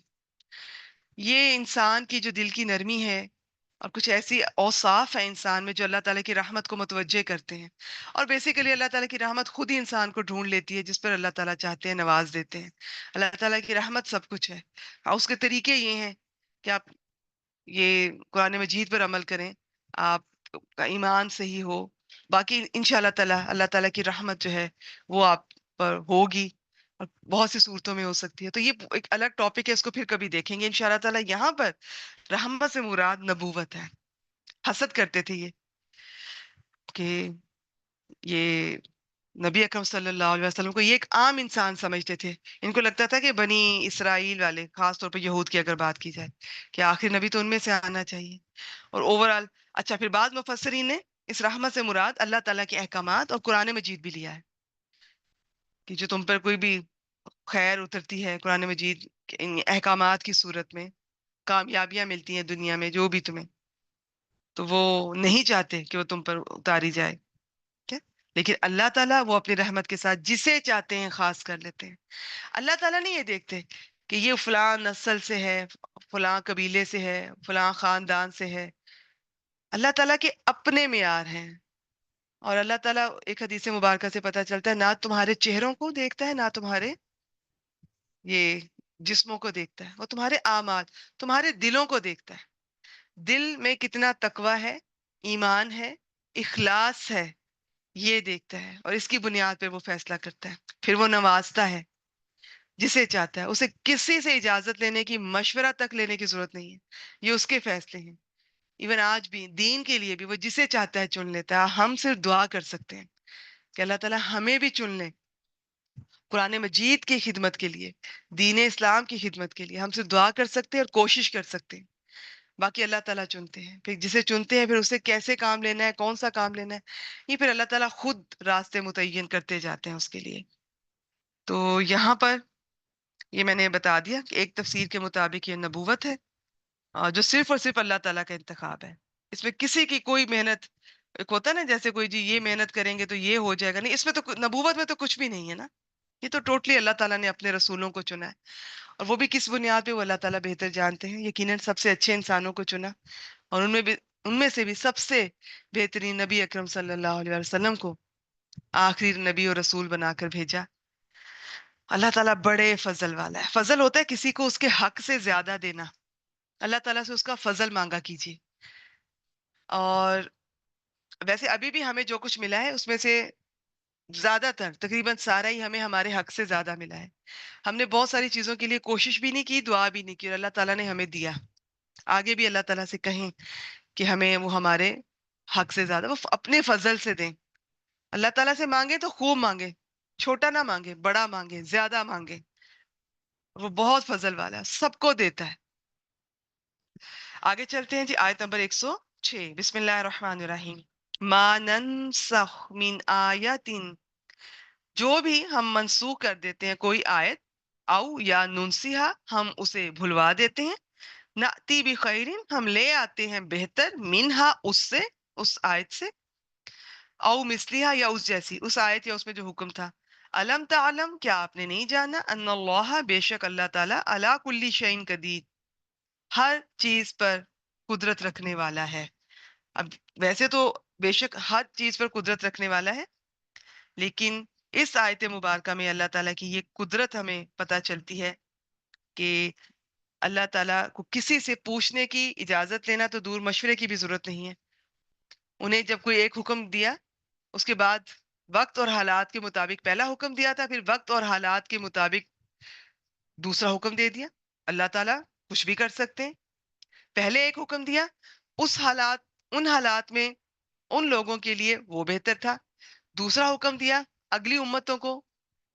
یہ انسان کی جو دل کی نرمی ہے اور کچھ ایسی اوصاف ہے انسان میں جو اللہ تعالیٰ کی رحمت کو متوجہ کرتے ہیں، اور بیسیکلی اللہ تعالیٰ کی رحمت خود ہی انسان کو ڈھونڈ لیتی ہے، جس پر اللہ تعالیٰ چاہتے ہیں نواز دیتے ہیں۔ اللہ تعالیٰ کی رحمت سب کچھ ہے، اور اس کے طریقے یہ ہیں کہ آپ یہ قرآن مجید پر عمل کریں، آپ کا ایمان صحیح ہو، باقی انشاءاللہ تعالیٰ اللہ تعالیٰ کی رحمت جو ہے وہ آپ پر ہوگی، اور بہت سی صورتوں میں ہو سکتی ہے۔ تو یہ ایک الگ ٹاپک ہے، اس کو پھر کبھی دیکھیں گے انشاءاللہ تعالیٰ۔ یہاں پر رحمت سے مراد نبوت ہے۔ حسد کرتے تھے یہ کہ یہ نبی اکرم صلی اللہ علیہ وسلم کو یہ ایک عام انسان سمجھتے تھے۔ ان کو لگتا تھا کہ بنی اسرائیل والے، خاص طور پہ یہود کی اگر بات کی جائے، کہ آخر نبی تو ان میں سے آنا چاہیے، اور اوورال اچھا پھر بعض مفسرین نے اس رحمت سے مراد اللہ تعالیٰ کے احکامات اور قرآن مجید بھی لیا ہے، کہ جو تم پر کوئی بھی خیر اترتی ہے قرآن مجید کے ان احکامات کی صورت میں، کامیابیاں ملتی ہیں دنیا میں جو بھی تمہیں، تو وہ نہیں چاہتے کہ وہ تم پر اتاری جائے، ٹھیک ہے؟ لیکن اللہ تعالیٰ وہ اپنی رحمت کے ساتھ جسے چاہتے ہیں خاص کر لیتے ہیں۔ اللہ تعالیٰ نہیں یہ دیکھتے کہ یہ فلاں نسل سے ہے، فلاں قبیلے سے ہے، فلاں خاندان سے ہے۔ اللہ تعالیٰ کے اپنے معیار ہیں، اور اللہ تعالیٰ ایک حدیث مبارکہ سے پتہ چلتا ہے نہ تمہارے چہروں کو دیکھتا ہے، نہ تمہارے یہ جسموں کو دیکھتا ہے، وہ تمہارے اعمال، تمہارے دلوں کو دیکھتا ہے۔ دل میں کتنا تقوی ہے، ایمان ہے، اخلاص ہے، یہ دیکھتا ہے، اور اس کی بنیاد پہ وہ فیصلہ کرتا ہے، پھر وہ نوازتا ہے جسے چاہتا ہے۔ اسے کسی سے اجازت لینے کی، مشورہ تک لینے کی ضرورت نہیں ہے، یہ اس کے فیصلے ہیں۔ ایون آج بھی دین کے لیے بھی وہ جسے چاہتا ہے چن لیتا ہے۔ ہم صرف دعا کر سکتے ہیں کہ اللہ تعالیٰ ہمیں بھی چن لیں قرآن مجید کی خدمت کے لیے، دین اسلام کی خدمت کے لیے۔ ہم صرف دعا کر سکتے ہیں اور کوشش کر سکتے ہیں، باقی اللہ تعالیٰ چنتے ہیں۔ پھر جسے چنتے ہیں پھر اسے کیسے کام لینا ہے، کون سا کام لینا ہے، یہ پھر اللہ تعالیٰ خود راستے متعین کرتے جاتے ہیں اس کے لیے۔ تو یہاں پر یہ میں نے بتا دیا کہ ایک تفسیر کے مطابق یہ نبوت ہے، جو صرف اور صرف اللہ تعالیٰ کا انتخاب ہے۔ اس میں کسی کی کوئی محنت، ایک ہوتا ہے نا جیسے کوئی جی یہ محنت کریں گے تو یہ ہو جائے گا، نہیں، اس میں تو نبوت میں تو کچھ بھی نہیں ہے نا، یہ تو ٹوٹلی اللہ تعالیٰ نے اپنے رسولوں کو چنا ہے، اور وہ بھی کس بنیاد پہ وہ اللہ تعالیٰ بہتر جانتے ہیں۔ یقیناً سب سے اچھے انسانوں کو چنا، اور ان میں سے بھی سب سے بہترین نبی اکرم صلی اللہ علیہ وسلم کو آخری نبی اور رسول بنا کر بھیجا۔ اللہ تعالیٰ بڑے فضل والا ہے۔ فضل ہوتا ہے کسی کو اس کے حق سے زیادہ دینا۔ اللہ تعالیٰ سے اس کا فضل مانگا کیجیے، اور ویسے ابھی بھی ہمیں جو کچھ ملا ہے اس میں سے زیادہ تر تقریباً سارا ہی ہمیں ہمارے حق سے زیادہ ملا ہے۔ ہم نے بہت ساری چیزوں کے لیے کوشش بھی نہیں کی، دعا بھی نہیں کی، اور اللہ تعالیٰ نے ہمیں دیا۔ آگے بھی اللہ تعالیٰ سے کہیں کہ ہمیں وہ ہمارے حق سے زیادہ وہ اپنے فضل سے دیں۔ اللہ تعالیٰ سے مانگے تو خوب مانگے، چھوٹا نہ مانگے، بڑا مانگے، زیادہ مانگے، وہ بہت فضل والا ہے، سب کو دیتا ہے۔ آگے چلتے ہیں جی، آیت نمبر 106، بسم اللہ الرحمن الرحیم۔ ما ننسخ من آیت، جو بھی ہم منسوخ کر دیتے ہیں کوئی آیت، او یا ننسیہا، ہم اسے بھلوا دیتے ہیں، نأتی بخیر، ہم لے آتے ہیں بہتر، منہا، اس سے، اس آیت سے، او مثلیہا، یا اس جیسی، اس آیت یا اس میں جو حکم تھا۔ علم تعلم، کیا آپ نے نہیں جانا، ان اللہ، بے شک اللہ تعالیٰ، علی کل شیء قدیر، ہر چیز پر قدرت رکھنے والا ہے۔ اب ویسے تو بے شک ہر چیز پر قدرت رکھنے والا ہے، لیکن اس آیت مبارکہ میں اللہ تعالیٰ کی یہ قدرت ہمیں پتہ چلتی ہے کہ اللہ تعالیٰ کو کسی سے پوچھنے کی، اجازت لینا تو دور، مشورے کی بھی ضرورت نہیں ہے۔ انہیں جب کوئی ایک حکم دیا، اس کے بعد وقت اور حالات کے مطابق پہلا حکم دیا تھا، پھر وقت اور حالات کے مطابق دوسرا حکم دے دیا۔ اللہ تعالیٰ کچھ بھی کر سکتے ہیں۔ پہلے ایک حکم دیا، ان حالات میں ان لوگوں کے لیے وہ بہتر تھا۔ دوسرا حکم دیا اگلی امتوں کو،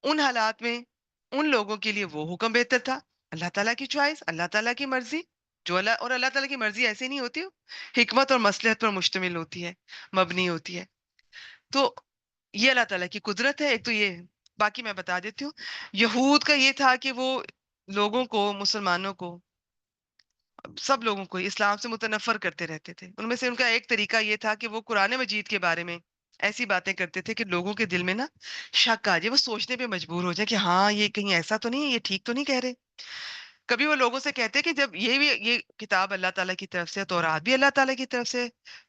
ان حالات میں ان لوگوں کے لیے وہ حکم بہتر تھا۔ اللہ تعالیٰ کی چوائس، اللہ تعالیٰ کی مرضی، اور اللہ تعالیٰ کی مرضی ایسی نہیں ہوتی، حکمت اور مصلحت پر مشتمل ہوتی ہے، مبنی ہوتی ہے۔ تو یہ اللہ تعالیٰ کی قدرت ہے۔ ایک تو یہ، باقی میں بتا دیتی ہوں۔ یہود کا یہ تھا کہ وہ لوگوں کو، مسلمانوں کو، سب لوگوں کو اسلام سے متنفر کرتے رہتے تھے۔ ان میں سے ان کا ایک طریقہ یہ تھا کہ وہ قرآن مجید کے بارے میں ایسی باتیں کرتے تھے کہ لوگوں کے دل میں نا شک آ جائے، وہ سوچنے پہ مجبور ہو جائے کہ ہاں یہ کہیں ایسا تو نہیں ہے، یہ ٹھیک تو نہیں کہہ رہے۔ کبھی وہ لوگوں سے کہتے ہیں کہ جب یہ کتاب اللہ تعالیٰ کی طرف سے ہے، تورات بھی اللہ تعالیٰ کی طرف سے ہے،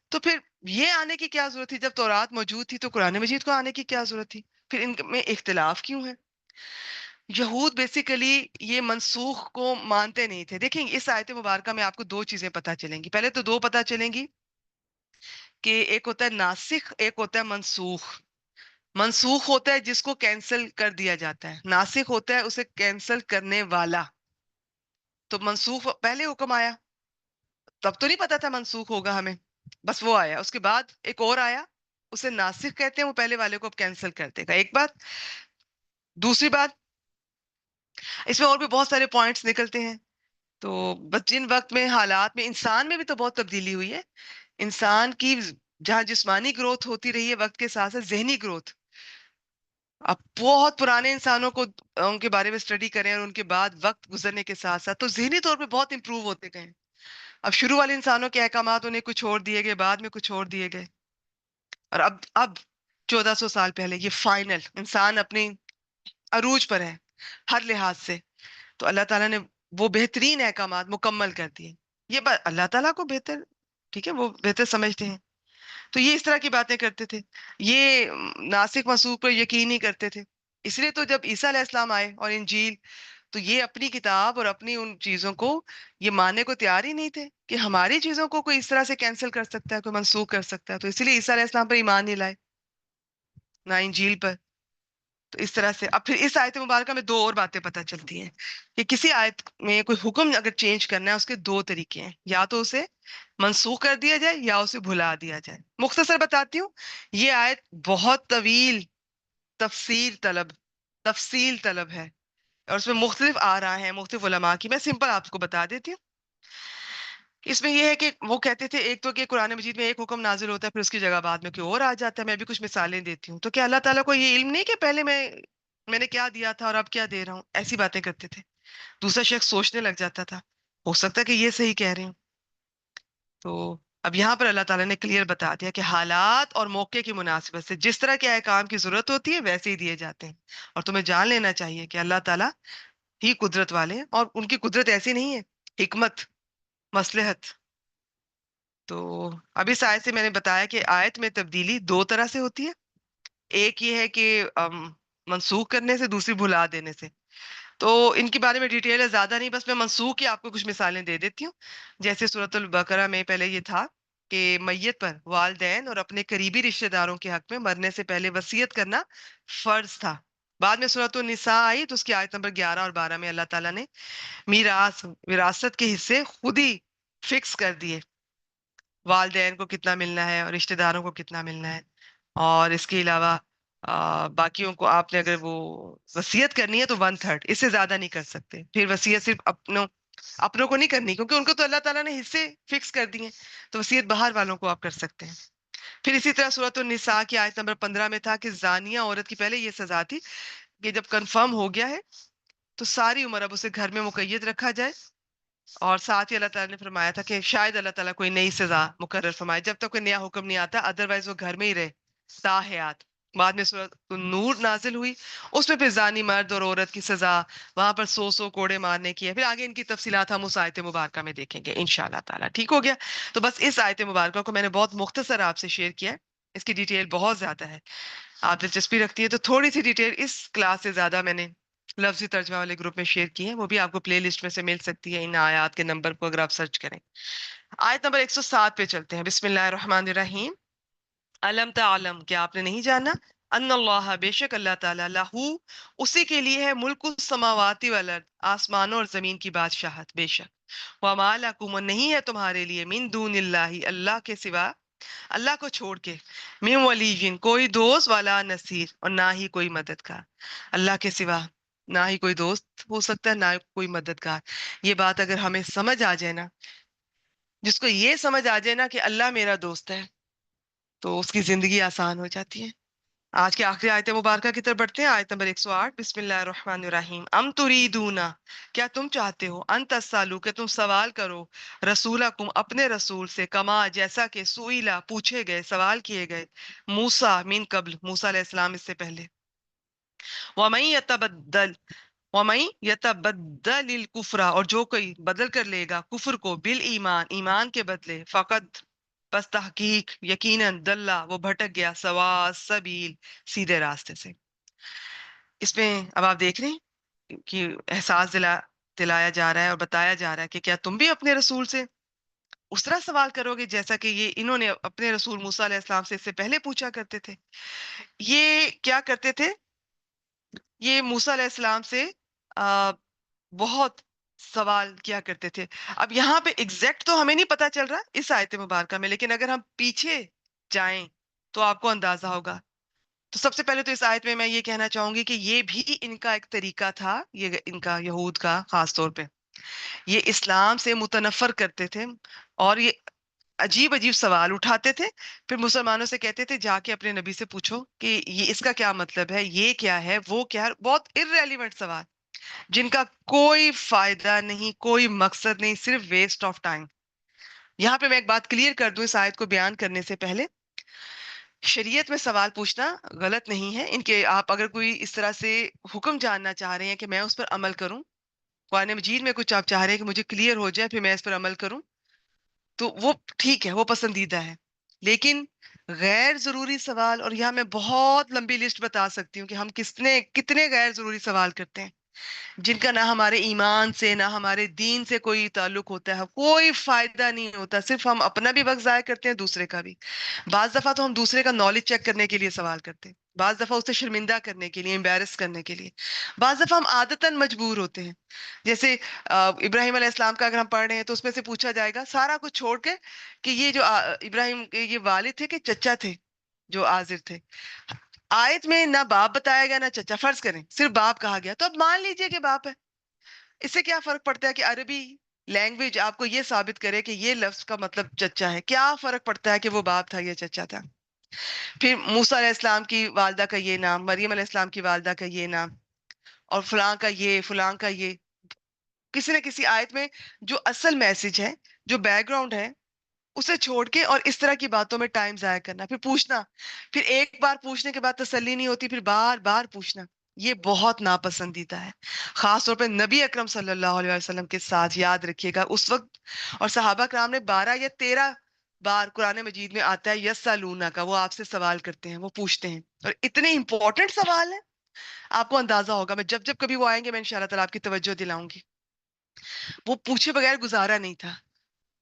تو پھر یہ آنے کی کیا ضرورت تھی؟ جب تورات موجود تھی تو قرآن مجید کو آنے کی کیا ضرورت تھی؟ پھر ان میں اختلاف کیوں ہے؟ یہود بیسیکلی یہ منسوخ کو مانتے نہیں تھے. دیکھیں اس آیت مبارکہ میں آپ کو دو چیزیں پتہ چلیں گی. پہلے تو دو پتہ چلیں گی کہ ایک ہوتا ہے ناسخ، ایک ہوتا ہے منسوخ. منسوخ ہوتا ہے جس کو کینسل کر دیا جاتا ہے، ناسخ ہوتا ہے اسے کینسل کرنے والا. تو منسوخ پہلے حکم آیا، تب تو نہیں پتا تھا منسوخ ہوگا ہمیں، بس وہ آیا. اس کے بعد ایک اور آیا، اسے ناسخ کہتے ہیں، وہ پہلے والے کو اب کینسل کر دے گا. ایک بات. دوسری بات، اس میں اور بھی بہت سارے پوائنٹس نکلتے ہیں. تو بس جن وقت میں حالات میں انسان میں بھی تو بہت تبدیلی ہوئی ہے. انسان کی جہاں جسمانی گروتھ ہوتی رہی ہے وقت کے ساتھ ساتھ ذہنی گروتھ. اب بہت پرانے انسانوں کو ان کے بارے میں اسٹڈی کریں اور ان کے بعد وقت گزرنے کے ساتھ ساتھ تو ذہنی طور پہ بہت امپروو ہوتے گئے. اب شروع والے انسانوں کے احکامات انہیں کچھ اور دیے گئے، بعد میں کچھ اور دیے گئے، اور اب 1400 سال پہلے یہ فائنل انسان اپنی عروج پر ہے ہر لحاظ سے. تو اللہ تعالیٰ نے وہ بہترین احکامات مکمل کر دیے. یہ بات اللہ تعالیٰ کو بہتر، ٹھیک ہے، وہ بہتر سمجھتے ہیں. تو یہ اس طرح کی باتیں کرتے تھے، یہ ناسخ منسوخ پر یقین نہیں کرتے تھے. اس لیے تو جب عیسیٰ علیہ السلام آئے اور انجیل، تو یہ اپنی کتاب اور اپنی ان چیزوں کو یہ ماننے کو تیار ہی نہیں تھے کہ ہماری چیزوں کو کوئی اس طرح سے کینسل کر سکتا ہے، کوئی منسوخ کر سکتا ہے. تو اسی لیے عیسیٰ علیہ السلام پر ایمان نہیں لائے، نہ انجیل پر. تو اس طرح سے اب پھر اس آیت مبارکہ میں دو اور باتیں پتہ چلتی ہیں کہ کسی آیت میں کوئی حکم اگر چینج کرنا ہے اس کے دو طریقے ہیں، یا تو اسے منسوخ کر دیا جائے یا اسے بھلا دیا جائے. مختصر بتاتی ہوں. یہ آیت بہت طویل تفصیل طلب ہے، اور اس میں مختلف آراء ہیں مختلف علماء کی. میں سمپل آپ کو بتا دیتی ہوں. اس میں یہ ہے کہ وہ کہتے تھے ایک تو کہ قرآن مجید میں ایک حکم نازل ہوتا ہے، پھر اس کی جگہ بعد میں کوئی اور آ جاتا ہے. میں بھی کچھ مثالیں دیتی ہوں. تو کیا اللہ تعالیٰ کو یہ علم نہیں کہ پہلے میں نے کیا دیا تھا اور اب کیا دے رہا ہوں؟ ایسی باتیں کرتے تھے. دوسرا شخص سوچنے لگ جاتا تھا ہو سکتا ہے کہ یہ صحیح کہہ رہے ہوں. تو اب یہاں پر اللہ تعالیٰ نے کلیئر بتا دیا کہ حالات اور موقع کی مناسبت سے جس طرح کے احکام کی ضرورت ہوتی ہے ویسے ہی دیے جاتے ہیں. اور تمہیں جان لینا چاہیے کہ اللہ تعالیٰ ہی قدرت والے ہیں، اور ان کی قدرت ایسی نہیں ہے، حکمت، مصلحت. تو اب اس آیت سے میں نے بتایا کہ آیت میں تبدیلی دو طرح سے ہوتی ہے. ایک یہ ہے کہ منسوخ کرنے سے، دوسری بھلا دینے سے. تو ان کے بارے میں ڈیٹیل ہے زیادہ نہیں، بس میں منسوخ کی آپ کو کچھ مثالیں دے دیتی ہوں. جیسے سورۃ البقرہ میں پہلے یہ تھا کہ میت پر والدین اور اپنے قریبی رشتہ داروں کے حق میں مرنے سے پہلے وصیت کرنا فرض تھا. بعد میں سورۃ النساء آئی تو اس کی آیت نمبر 11 اور 12 میں اللہ تعالیٰ نے وراثت کے حصے خود ہی فکس کر دیے، والدین کو کتنا ملنا ہے اور رشتہ داروں کو کتنا ملنا ہے. اور اس کے علاوہ باقیوں کو آپ نے اگر وہ وصیت کرنی ہے تو 1/3، اس سے زیادہ نہیں کر سکتے. پھر وصیت صرف اپنوں کو نہیں کرنی کیونکہ ان کو تو اللہ تعالیٰ نے حصے فکس کر دیے، تو وصیت باہر والوں کو آپ کر سکتے ہیں. پھر اسی طرح سورۃ النساء کی آیت نمبر 15 میں تھا کہ زانیہ عورت کی پہلے یہ سزا تھی کہ جب کنفرم ہو گیا ہے تو ساری عمر اب اسے گھر میں مقید رکھا جائے. اور ساتھ ہی اللہ تعالیٰ نے فرمایا تھا کہ شاید اللہ تعالیٰ کوئی نئی سزا مقرر فرمائے جب تک کوئی نیا حکم نہیں آتا، ادروائز وہ گھر میں ہی رہے تا حیات. بعد میں سورۃ النور نازل ہوئی، اس میں پھر زانی مرد اور عورت کی سزا وہاں پر 100 کوڑے مارنے کی ہے. پھر آگے ان کی تفصیلات ہم اس آیت مبارکہ میں دیکھیں گے انشاءاللہ تعالیٰ. ٹھیک ہو گیا؟ تو بس اس آیت مبارکہ کو میں نے بہت مختصر آپ سے شیئر کیا ہے، اس کی ڈیٹیل بہت زیادہ ہے. آپ دلچسپی رکھتی ہے تو تھوڑی سی ڈیٹیل اس کلاس سے زیادہ میں نے لفظی ترجمہ والے گروپ میں شیئر کی ہے، وہ بھی آپ کو پلے لسٹ میں سے مل سکتی ہے ان آیات کے نمبر کو اگر آپ سرچ کریں. آیت نمبر 107 پہ چلتے ہیں. بسم اللہ الرحمن الرحیم. علم تعلم، کیا آپ نے نہیں جانا، ان اللہ، بے شک اللہ تعالیٰ، لہو، اسی کے لیے ہے، ملک السماوات والارض، آسمانوں اور زمین کی بادشاہت، بے شک. وما لکم، نہیں ہے تمہارے لیے، من دون اللہ، اللہ کے سوا، اللہ کو چھوڑ کے، من ولی، کوئی دوست، والا نصیر، اور نہ ہی کوئی مددگار. اللہ کے سوا نہ ہی کوئی دوست ہو سکتا ہے، نہ ہی کوئی مددگار. یہ بات اگر ہمیں سمجھ آ جائے نا، جس کو یہ سمجھ آ جائے نا کہ اللہ میرا دوست ہے، تو اس کی زندگی آسان ہو جاتی ہے. آج کے آخری آیت مبارکہ کی طرف بڑھتے ہیں. آیت نمبر 108. بسم اللہ الرحمن الرحیم. ام تریدونا، کیا تم چاہتے ہو، ان تسالو، کہ تم سوال کرو، رسولکم، اپنے رسول سے، کما، جیسا کہ، سئیلا، پوچھے گئے، سوال کیے گئے، موسیٰ من قبل، موسیٰ علیہ السلام اس سے پہلے. وَمَن يَتَبَدَّلْ، وَمَن يَتَبَدَّلِ الْكُفْرَ، اور جو کوئی بدل کر لے گا کفر کو بالایمان، ایمان کے بدلے، فقط بس تحقیق یقیناً دلہ وہ بھٹک گیا، سوا سبیل سیدھے راستے سے۔ اس میں اب آپ دیکھ رہے ہیں کہ احساس دلایا جا رہا ہے اور بتایا جا رہا ہے کہ کیا تم بھی اپنے رسول سے اس طرح سوال کرو گے جیسا کہ یہ انہوں نے اپنے رسول موسیٰ علیہ السلام سے اس سے پہلے پوچھا کرتے تھے۔ یہ کیا کرتے تھے؟ یہ موسیٰ علیہ السلام سے بہت سوال کیا کرتے تھے۔ اب یہاں پہ ایگزیکٹ تو ہمیں نہیں پتا چل رہا اس آیت مبارکہ میں، لیکن اگر ہم پیچھے جائیں تو آپ کو اندازہ ہوگا۔ تو سب سے پہلے تو اس آیت میں میں یہ کہنا چاہوں گی کہ یہ بھی ان کا ایک طریقہ تھا، یہ ان کا یہود کا خاص طور پہ، یہ اسلام سے متنفر کرتے تھے اور یہ عجیب عجیب سوال اٹھاتے تھے، پھر مسلمانوں سے کہتے تھے جا کے اپنے نبی سے پوچھو کہ یہ اس کا کیا مطلب ہے، یہ کیا ہے، وہ کیا ہے، بہت irrelevant سوال جن کا کوئی فائدہ نہیں، کوئی مقصد نہیں، صرف ویسٹ آف ٹائم۔ یہاں پہ میں ایک بات کلیئر کر دوں اس آیت کو بیان کرنے سے پہلے، شریعت میں سوال پوچھنا غلط نہیں ہے، ان کے آپ اگر کوئی اس طرح سے حکم جاننا چاہ رہے ہیں کہ میں اس پر عمل کروں، قرآن مجید میں کچھ آپ چاہ رہے ہیں کہ مجھے کلیئر ہو جائے پھر میں اس پر عمل کروں، تو وہ ٹھیک ہے، وہ پسندیدہ ہے، لیکن غیر ضروری سوال، اور یہاں میں بہت لمبی لسٹ بتا سکتی ہوں کہ ہم کتنے غیر ضروری سوال کرتے ہیں جن کا نہ ہمارے ایمان سے نہ ہمارے دین سے کوئی تعلق ہوتا ہے، کوئی فائدہ نہیں ہوتا، صرف ہم اپنا بھی وقت ضائع کرتے ہیں، دوسرے کا بھی۔ بعض دفعہ تو ہم دوسرے کا نالج چیک کرنے کے لیے سوال کرتے ہیں، بعض دفعہ اسے شرمندہ کرنے کے لیے، امبیرس کرنے کے لیے، بعض دفعہ ہم عادتاً مجبور ہوتے ہیں۔ جیسے ابراہیم علیہ السلام کا اگر ہم پڑھ رہے ہیں تو اس میں سے پوچھا جائے گا سارا کچھ چھوڑ کے کہ یہ جو ابراہیم کے یہ والد تھے کہ چچا تھے جو آزر تھے، آیت میں نہ باپ بتایا گیا نہ چچا، فرض کریں صرف باپ کہا گیا تو اب مان لیجئے کہ باپ ہے۔ اس سے کیا فرق پڑتا ہے کہ عربی لینگویج آپ کو یہ ثابت کرے کہ یہ لفظ کا مطلب چچا ہے، کیا فرق پڑتا ہے کہ وہ باپ تھا یا چچا تھا؟ پھر موسیٰ علیہ السلام کی والدہ کا یہ نام، مریم علیہ السلام کی والدہ کا یہ نام، اور فلاں کا یہ، فلاں کا یہ، کسی نہ کسی آیت میں جو اصل میسج ہے، جو بیک گراؤنڈ ہے، اسے چھوڑ کے اور اس طرح کی باتوں میں ٹائم ضائع کرنا، پھر پوچھنا، پھر ایک بار پوچھنے کے بعد تسلی نہیں ہوتی، پھر بار بار پوچھنا، یہ بہت ناپسندیدہ ہے، خاص طور پہ نبی اکرم صلی اللہ علیہ وسلم کے ساتھ۔ یاد رکھیے گا اس وقت، اور صحابہ کرام نے 12 یا 13 بار قرآن مجید میں آتا ہے یسالونہ کا، وہ آپ سے سوال کرتے ہیں، وہ پوچھتے ہیں، اور اتنے امپورٹنٹ سوال ہیں، آپ کو اندازہ ہوگا، میں جب جب کبھی وہ آئیں گے میں انشاءاللہ تعالیٰ آپ کی توجہ دلاؤں گی، وہ پوچھے بغیر گزارا نہیں تھا،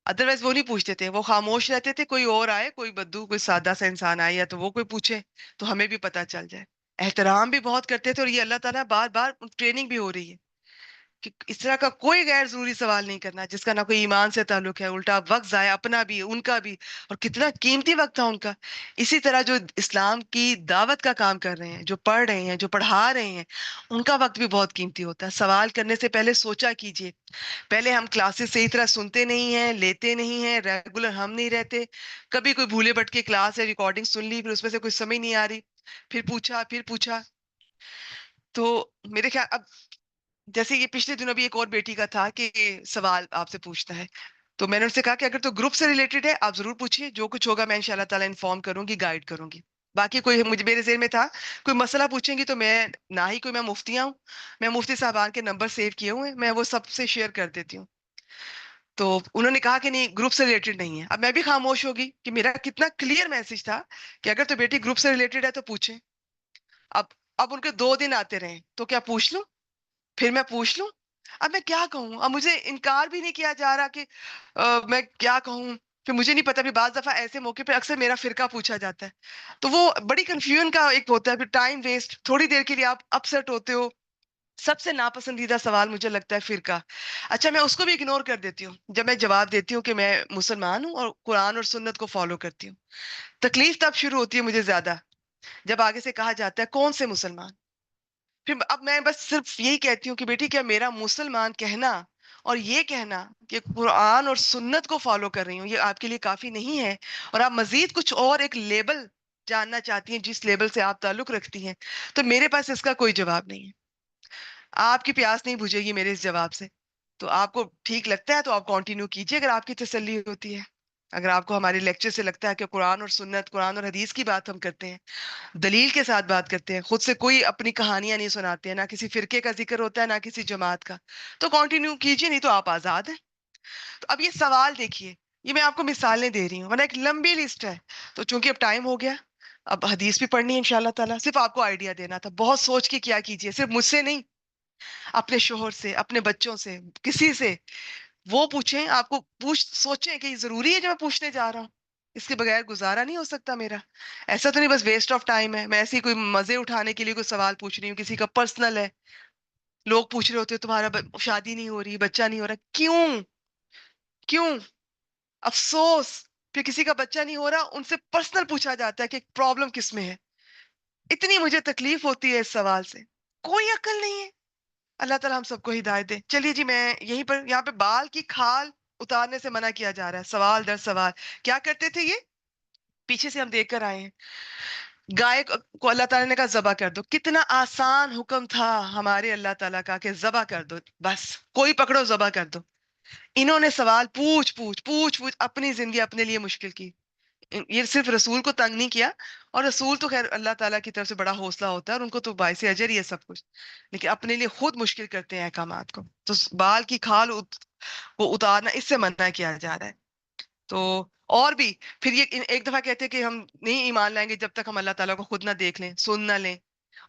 ادروائز وہ نہیں پوچھتے تھے، وہ خاموش رہتے تھے، کوئی اور آئے، کوئی بدو، کوئی سادہ سا انسان آئے یا تو وہ کوئی پوچھے تو ہمیں بھی پتہ چل جائے۔ احترام بھی بہت کرتے تھے، اور یہ اللہ تعالیٰ بار بار ٹریننگ بھی ہو رہی ہے کہ اس طرح کا کوئی غیر ضروری سوال نہیں کرنا جس کا نہ کوئی ایمان سے تعلق ہے، الٹا وقت ضائع اپنا بھی ان کا بھی، اور کتنا قیمتی وقت تھا ان کا۔ اسی طرح جو اسلام کی دعوت کا کام کر رہے ہیں، جو پڑھ رہے ہیں، جو پڑھا رہے ہیں، ان کا وقت بھی بہت قیمتی ہوتا ہے۔ سوال کرنے سے پہلے سوچا کیجئے، پہلے ہم کلاسز صحیح طرح سنتے نہیں ہیں، لیتے نہیں ہیں، ریگولر ہم نہیں رہتے، کبھی کوئی بھولے بھٹکے کلاس یا ریکارڈنگ سن لی، پھر اس میں سے کوئی سمجھ نہیں آ رہی، پھر پوچھا، تو میرے خیال اب جیسے یہ پچھلے دنوں بھی ایک اور بیٹی کا تھا کہ یہ سوال آپ سے پوچھتا ہے، تو میں نے ان سے کہا کہ اگر تو گروپ سے ریلیٹڈ ہے آپ ضرور پوچھیے، جو کچھ ہوگا میں انشاءاللہ تعالیٰ انفارم کروں گی، گائیڈ کروں گی۔ باقی کوئی مجھے میرے ذہن میں تھا کوئی مسئلہ پوچھیں گی تو میں نہ ہی کوئی میں مفتیاں ہوں، میں مفتی صاحبان کے نمبر سیو کیے ہوئے ہیں، میں وہ سب سے شیئر کر دیتی ہوں۔ تو انہوں نے کہا کہ نہیں گروپ سے ریلیٹڈ نہیں ہے، اب میں بھی خاموش ہوگی کہ میرا کتنا کلیئر میسج تھا کہ اگر تو بیٹی گروپ سے ریلیٹڈ ہے تو پوچھیں۔ اب اب ان کے 2 دن آتے رہے تو کیا پوچھ لوں؟ پھر میں پوچھ لوں؟ اب میں کیا کہوں؟ اب مجھے انکار بھی نہیں کیا جا رہا کہ میں کیا کہوں، پھر مجھے نہیں پتا، بھی بعض دفعہ ایسے موقع پہ اکثر میرا فرقہ پوچھا جاتا ہے تو وہ بڑی کنفیوژن کا ایک ہوتا ہے، پھر ٹائم ویسٹ، تھوڑی دیر کے لیے آپ اپسیٹ ہوتے ہو۔ سب سے ناپسندیدہ سوال مجھے لگتا ہے فرقہ۔ اچھا میں اس کو بھی اگنور کر دیتی ہوں جب میں جواب دیتی ہوں کہ میں مسلمان ہوں اور قرآن اور سنت کو فالو کرتی ہوں۔ تکلیف تب شروع ہوتی ہے مجھے زیادہ جب آگے سے کہا جاتا ہے کون سے مسلمان، پھر اب میں بس صرف یہی کہتی ہوں کہ بیٹی کیا میرا مسلمان کہنا اور یہ کہنا کہ قرآن اور سنت کو فالو کر رہی ہوں یہ آپ کے لیے کافی نہیں ہے، اور آپ مزید کچھ اور ایک لیبل جاننا چاہتی ہیں جس لیبل سے آپ تعلق رکھتی ہیں، تو میرے پاس اس کا کوئی جواب نہیں ہے۔ آپ کی پیاس نہیں بجھے گی میرے اس جواب سے، تو آپ کو ٹھیک لگتا ہے تو آپ کنٹینیو کیجئے اگر آپ کی تسلی ہوتی ہے۔ اگر آپ کو ہمارے لیکچر سے لگتا ہے کہ قرآن اور سنت، قرآن اور حدیث کی بات ہم کرتے ہیں، دلیل کے ساتھ بات کرتے ہیں، خود سے کوئی اپنی کہانیاں نہیں سناتے ہیں، نہ کسی فرقے کا ذکر ہوتا ہے نہ کسی جماعت کا، تو کنٹینیو کیجیے، نہیں تو آپ آزاد ہیں۔ تو اب یہ سوال دیکھیے، یہ میں آپ کو مثالیں دے رہی ہوں، ورنہ ایک لمبی لسٹ ہے، تو چونکہ اب ٹائم ہو گیا، اب حدیث بھی پڑھنی ہے انشاءاللہ تعالیٰ، صرف آپ کو آئیڈیا دینا تھا، بہت سوچ کے کیا کیجیے، صرف مجھ سے نہیں، اپنے شوہر سے، اپنے بچوں سے، کسی سے وہ پوچھیں، آپ کو سوچیں کہ یہ ضروری ہے جو میں پوچھنے جا رہا ہوں، اس کے بغیر گزارا نہیں ہو سکتا میرا، ایسا تو نہیں بس ویسٹ آف ٹائم ہے، میں ایسے ہی کوئی مزے اٹھانے کے لیے کوئی سوال پوچھ رہی ہوں، کسی کا پرسنل ہے، لوگ پوچھ رہے ہوتے ہیں تمہارا شادی نہیں ہو رہی، بچہ نہیں ہو رہا، کیوں؟ کیوں؟ افسوس، پھر کسی کا بچہ نہیں ہو رہا، ان سے پرسنل پوچھا جاتا ہے کہ پرابلم کس میں ہے، اتنی مجھے تکلیف ہوتی ہے اس سوال سے، کوئی عقل نہیں ہے۔ اللہ تعالیٰ ہم سب کو ہدایت دے۔ چلیے جی، میں یہیں پر، یہاں پہ بال کی کھال اتارنے سے منع کیا جا رہا ہے، سوال در سوال کیا کرتے تھے یہ، پیچھے سے ہم دیکھ کر آئے ہیں، گائے کو اللہ تعالیٰ نے کہا ذبح کر دو، کتنا آسان حکم تھا ہمارے اللہ تعالیٰ کا کہ ذبح کر دو، بس کوئی پکڑو ذبح کر دو، انہوں نے سوال پوچھ پوچھ پوچھ پوچھ اپنی زندگی اپنے لیے مشکل کی، یہ صرف رسول کو تنگ نہیں کیا، اور رسول تو خیر اللہ تعالیٰ کی طرف سے بڑا حوصلہ ہوتا ہے اور ان کو تو باعث اجر ہی ہے سب کچھ، لیکن اپنے لیے خود مشکل کرتے ہیں احکامات کو، تو بال کی کھال کو اتارنا اس سے منع کیا جا رہا ہے۔ تو اور بھی پھر یہ ایک دفعہ کہتے ہیں کہ ہم نہیں ایمان لائیں گے جب تک ہم اللہ تعالیٰ کو خود نہ دیکھ لیں، سن نہ لیں،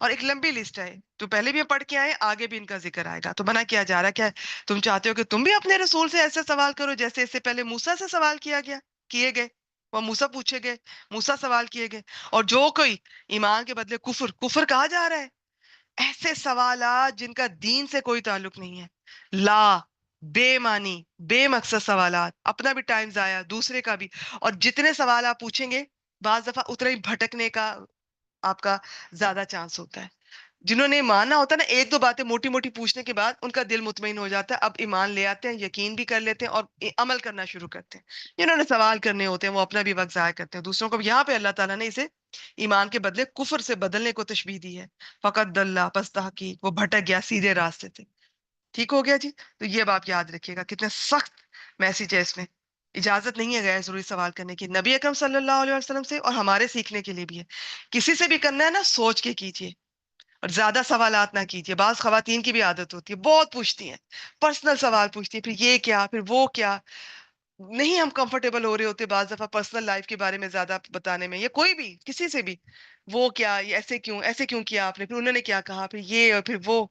اور ایک لمبی لسٹ ہے، تو پہلے بھی ہم پڑھ کے آئے، آگے بھی ان کا ذکر آئے گا، تو منع کیا جا رہا ہے، کیا تم چاہتے ہو کہ تم بھی اپنے رسول سے ایسے سوال کرو جیسے اس سے پہلے موسیٰ سے سوال کیے گئے، وہ موسیٰ پوچھے گئے، موسیٰ سوال کیے گئے، اور جو کوئی ایمان کے بدلے کفر کہا جا رہا ہے، ایسے سوالات جن کا دین سے کوئی تعلق نہیں ہے، لا، بے معنی، بے مقصد سوالات، اپنا بھی ٹائم ضائع، دوسرے کا بھی، اور جتنے سوال آپ پوچھیں گے بعض دفعہ اتنا ہی بھٹکنے کا آپ کا زیادہ چانس ہوتا ہے۔ جنہوں نے ماننا ہوتا ہے نا، ایک دو باتیں موٹی موٹی پوچھنے کے بعد ان کا دل مطمئن ہو جاتا ہے، اب ایمان لے آتے ہیں، یقین بھی کر لیتے ہیں اور عمل کرنا شروع کرتے ہیں۔ جنہوں نے سوال کرنے ہوتے ہیں وہ اپنا بھی وقت ضائع کرتے ہیں دوسروں کو، یہاں پہ اللہ تعالیٰ نے اسے ایمان کے بدلے کفر سے بدلنے کو تشبیہ دی ہے، فقط دلہ، پس تحقیق وہ بھٹک گیا سیدھے راستے سے۔ ٹھیک ہو گیا جی؟ تو یہ اب آپ یاد رکھیے گا، کتنے سخت میسج ہے اس میں، اجازت نہیں ہے غیر ضروری سوال کرنے کی، نبی اکرم صلی اللہ علیہ وسلم سے اور ہمارے سیکھنے کے لیے بھی ہے، کسی سے بھی کرنا ہے نا سوچ کے کیجیے، اور زیادہ سوالات نہ کیجیے، بعض خواتین کی بھی عادت ہوتی ہے، بہت پوچھتی ہیں، پرسنل سوال پوچھتی ہیں، پھر یہ کیا، پھر وہ کیا، نہیں ہم کمفرٹیبل ہو رہے ہوتے بعض دفعہ پرسنل لائف کے بارے میں زیادہ بتانے میں، یا کوئی بھی کسی سے بھی، وہ کیا، یہ ایسے کیوں کیا آپ نے، پھر انہوں نے کیا کہا، پھر یہ اور پھر وہ،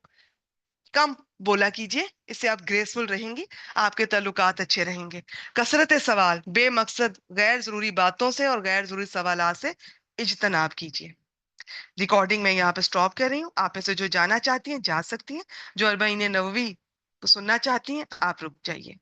کم بولا کیجیے، اس سے آپ گریسفل رہیں گی، آپ کے تعلقات اچھے رہیں گے۔ کثرت سوال، بے مقصد غیر ضروری باتوں سے اور غیر ضروری سوالات سے اجتناب کیجیے۔ ریکارڈنگ میں یہاں پہ سٹاپ کر رہی ہوں، آپ میں سے جو جانا چاہتی ہیں جا سکتی ہیں، جو اربعین نووی کو سننا چاہتی ہیں آپ رک جائیے۔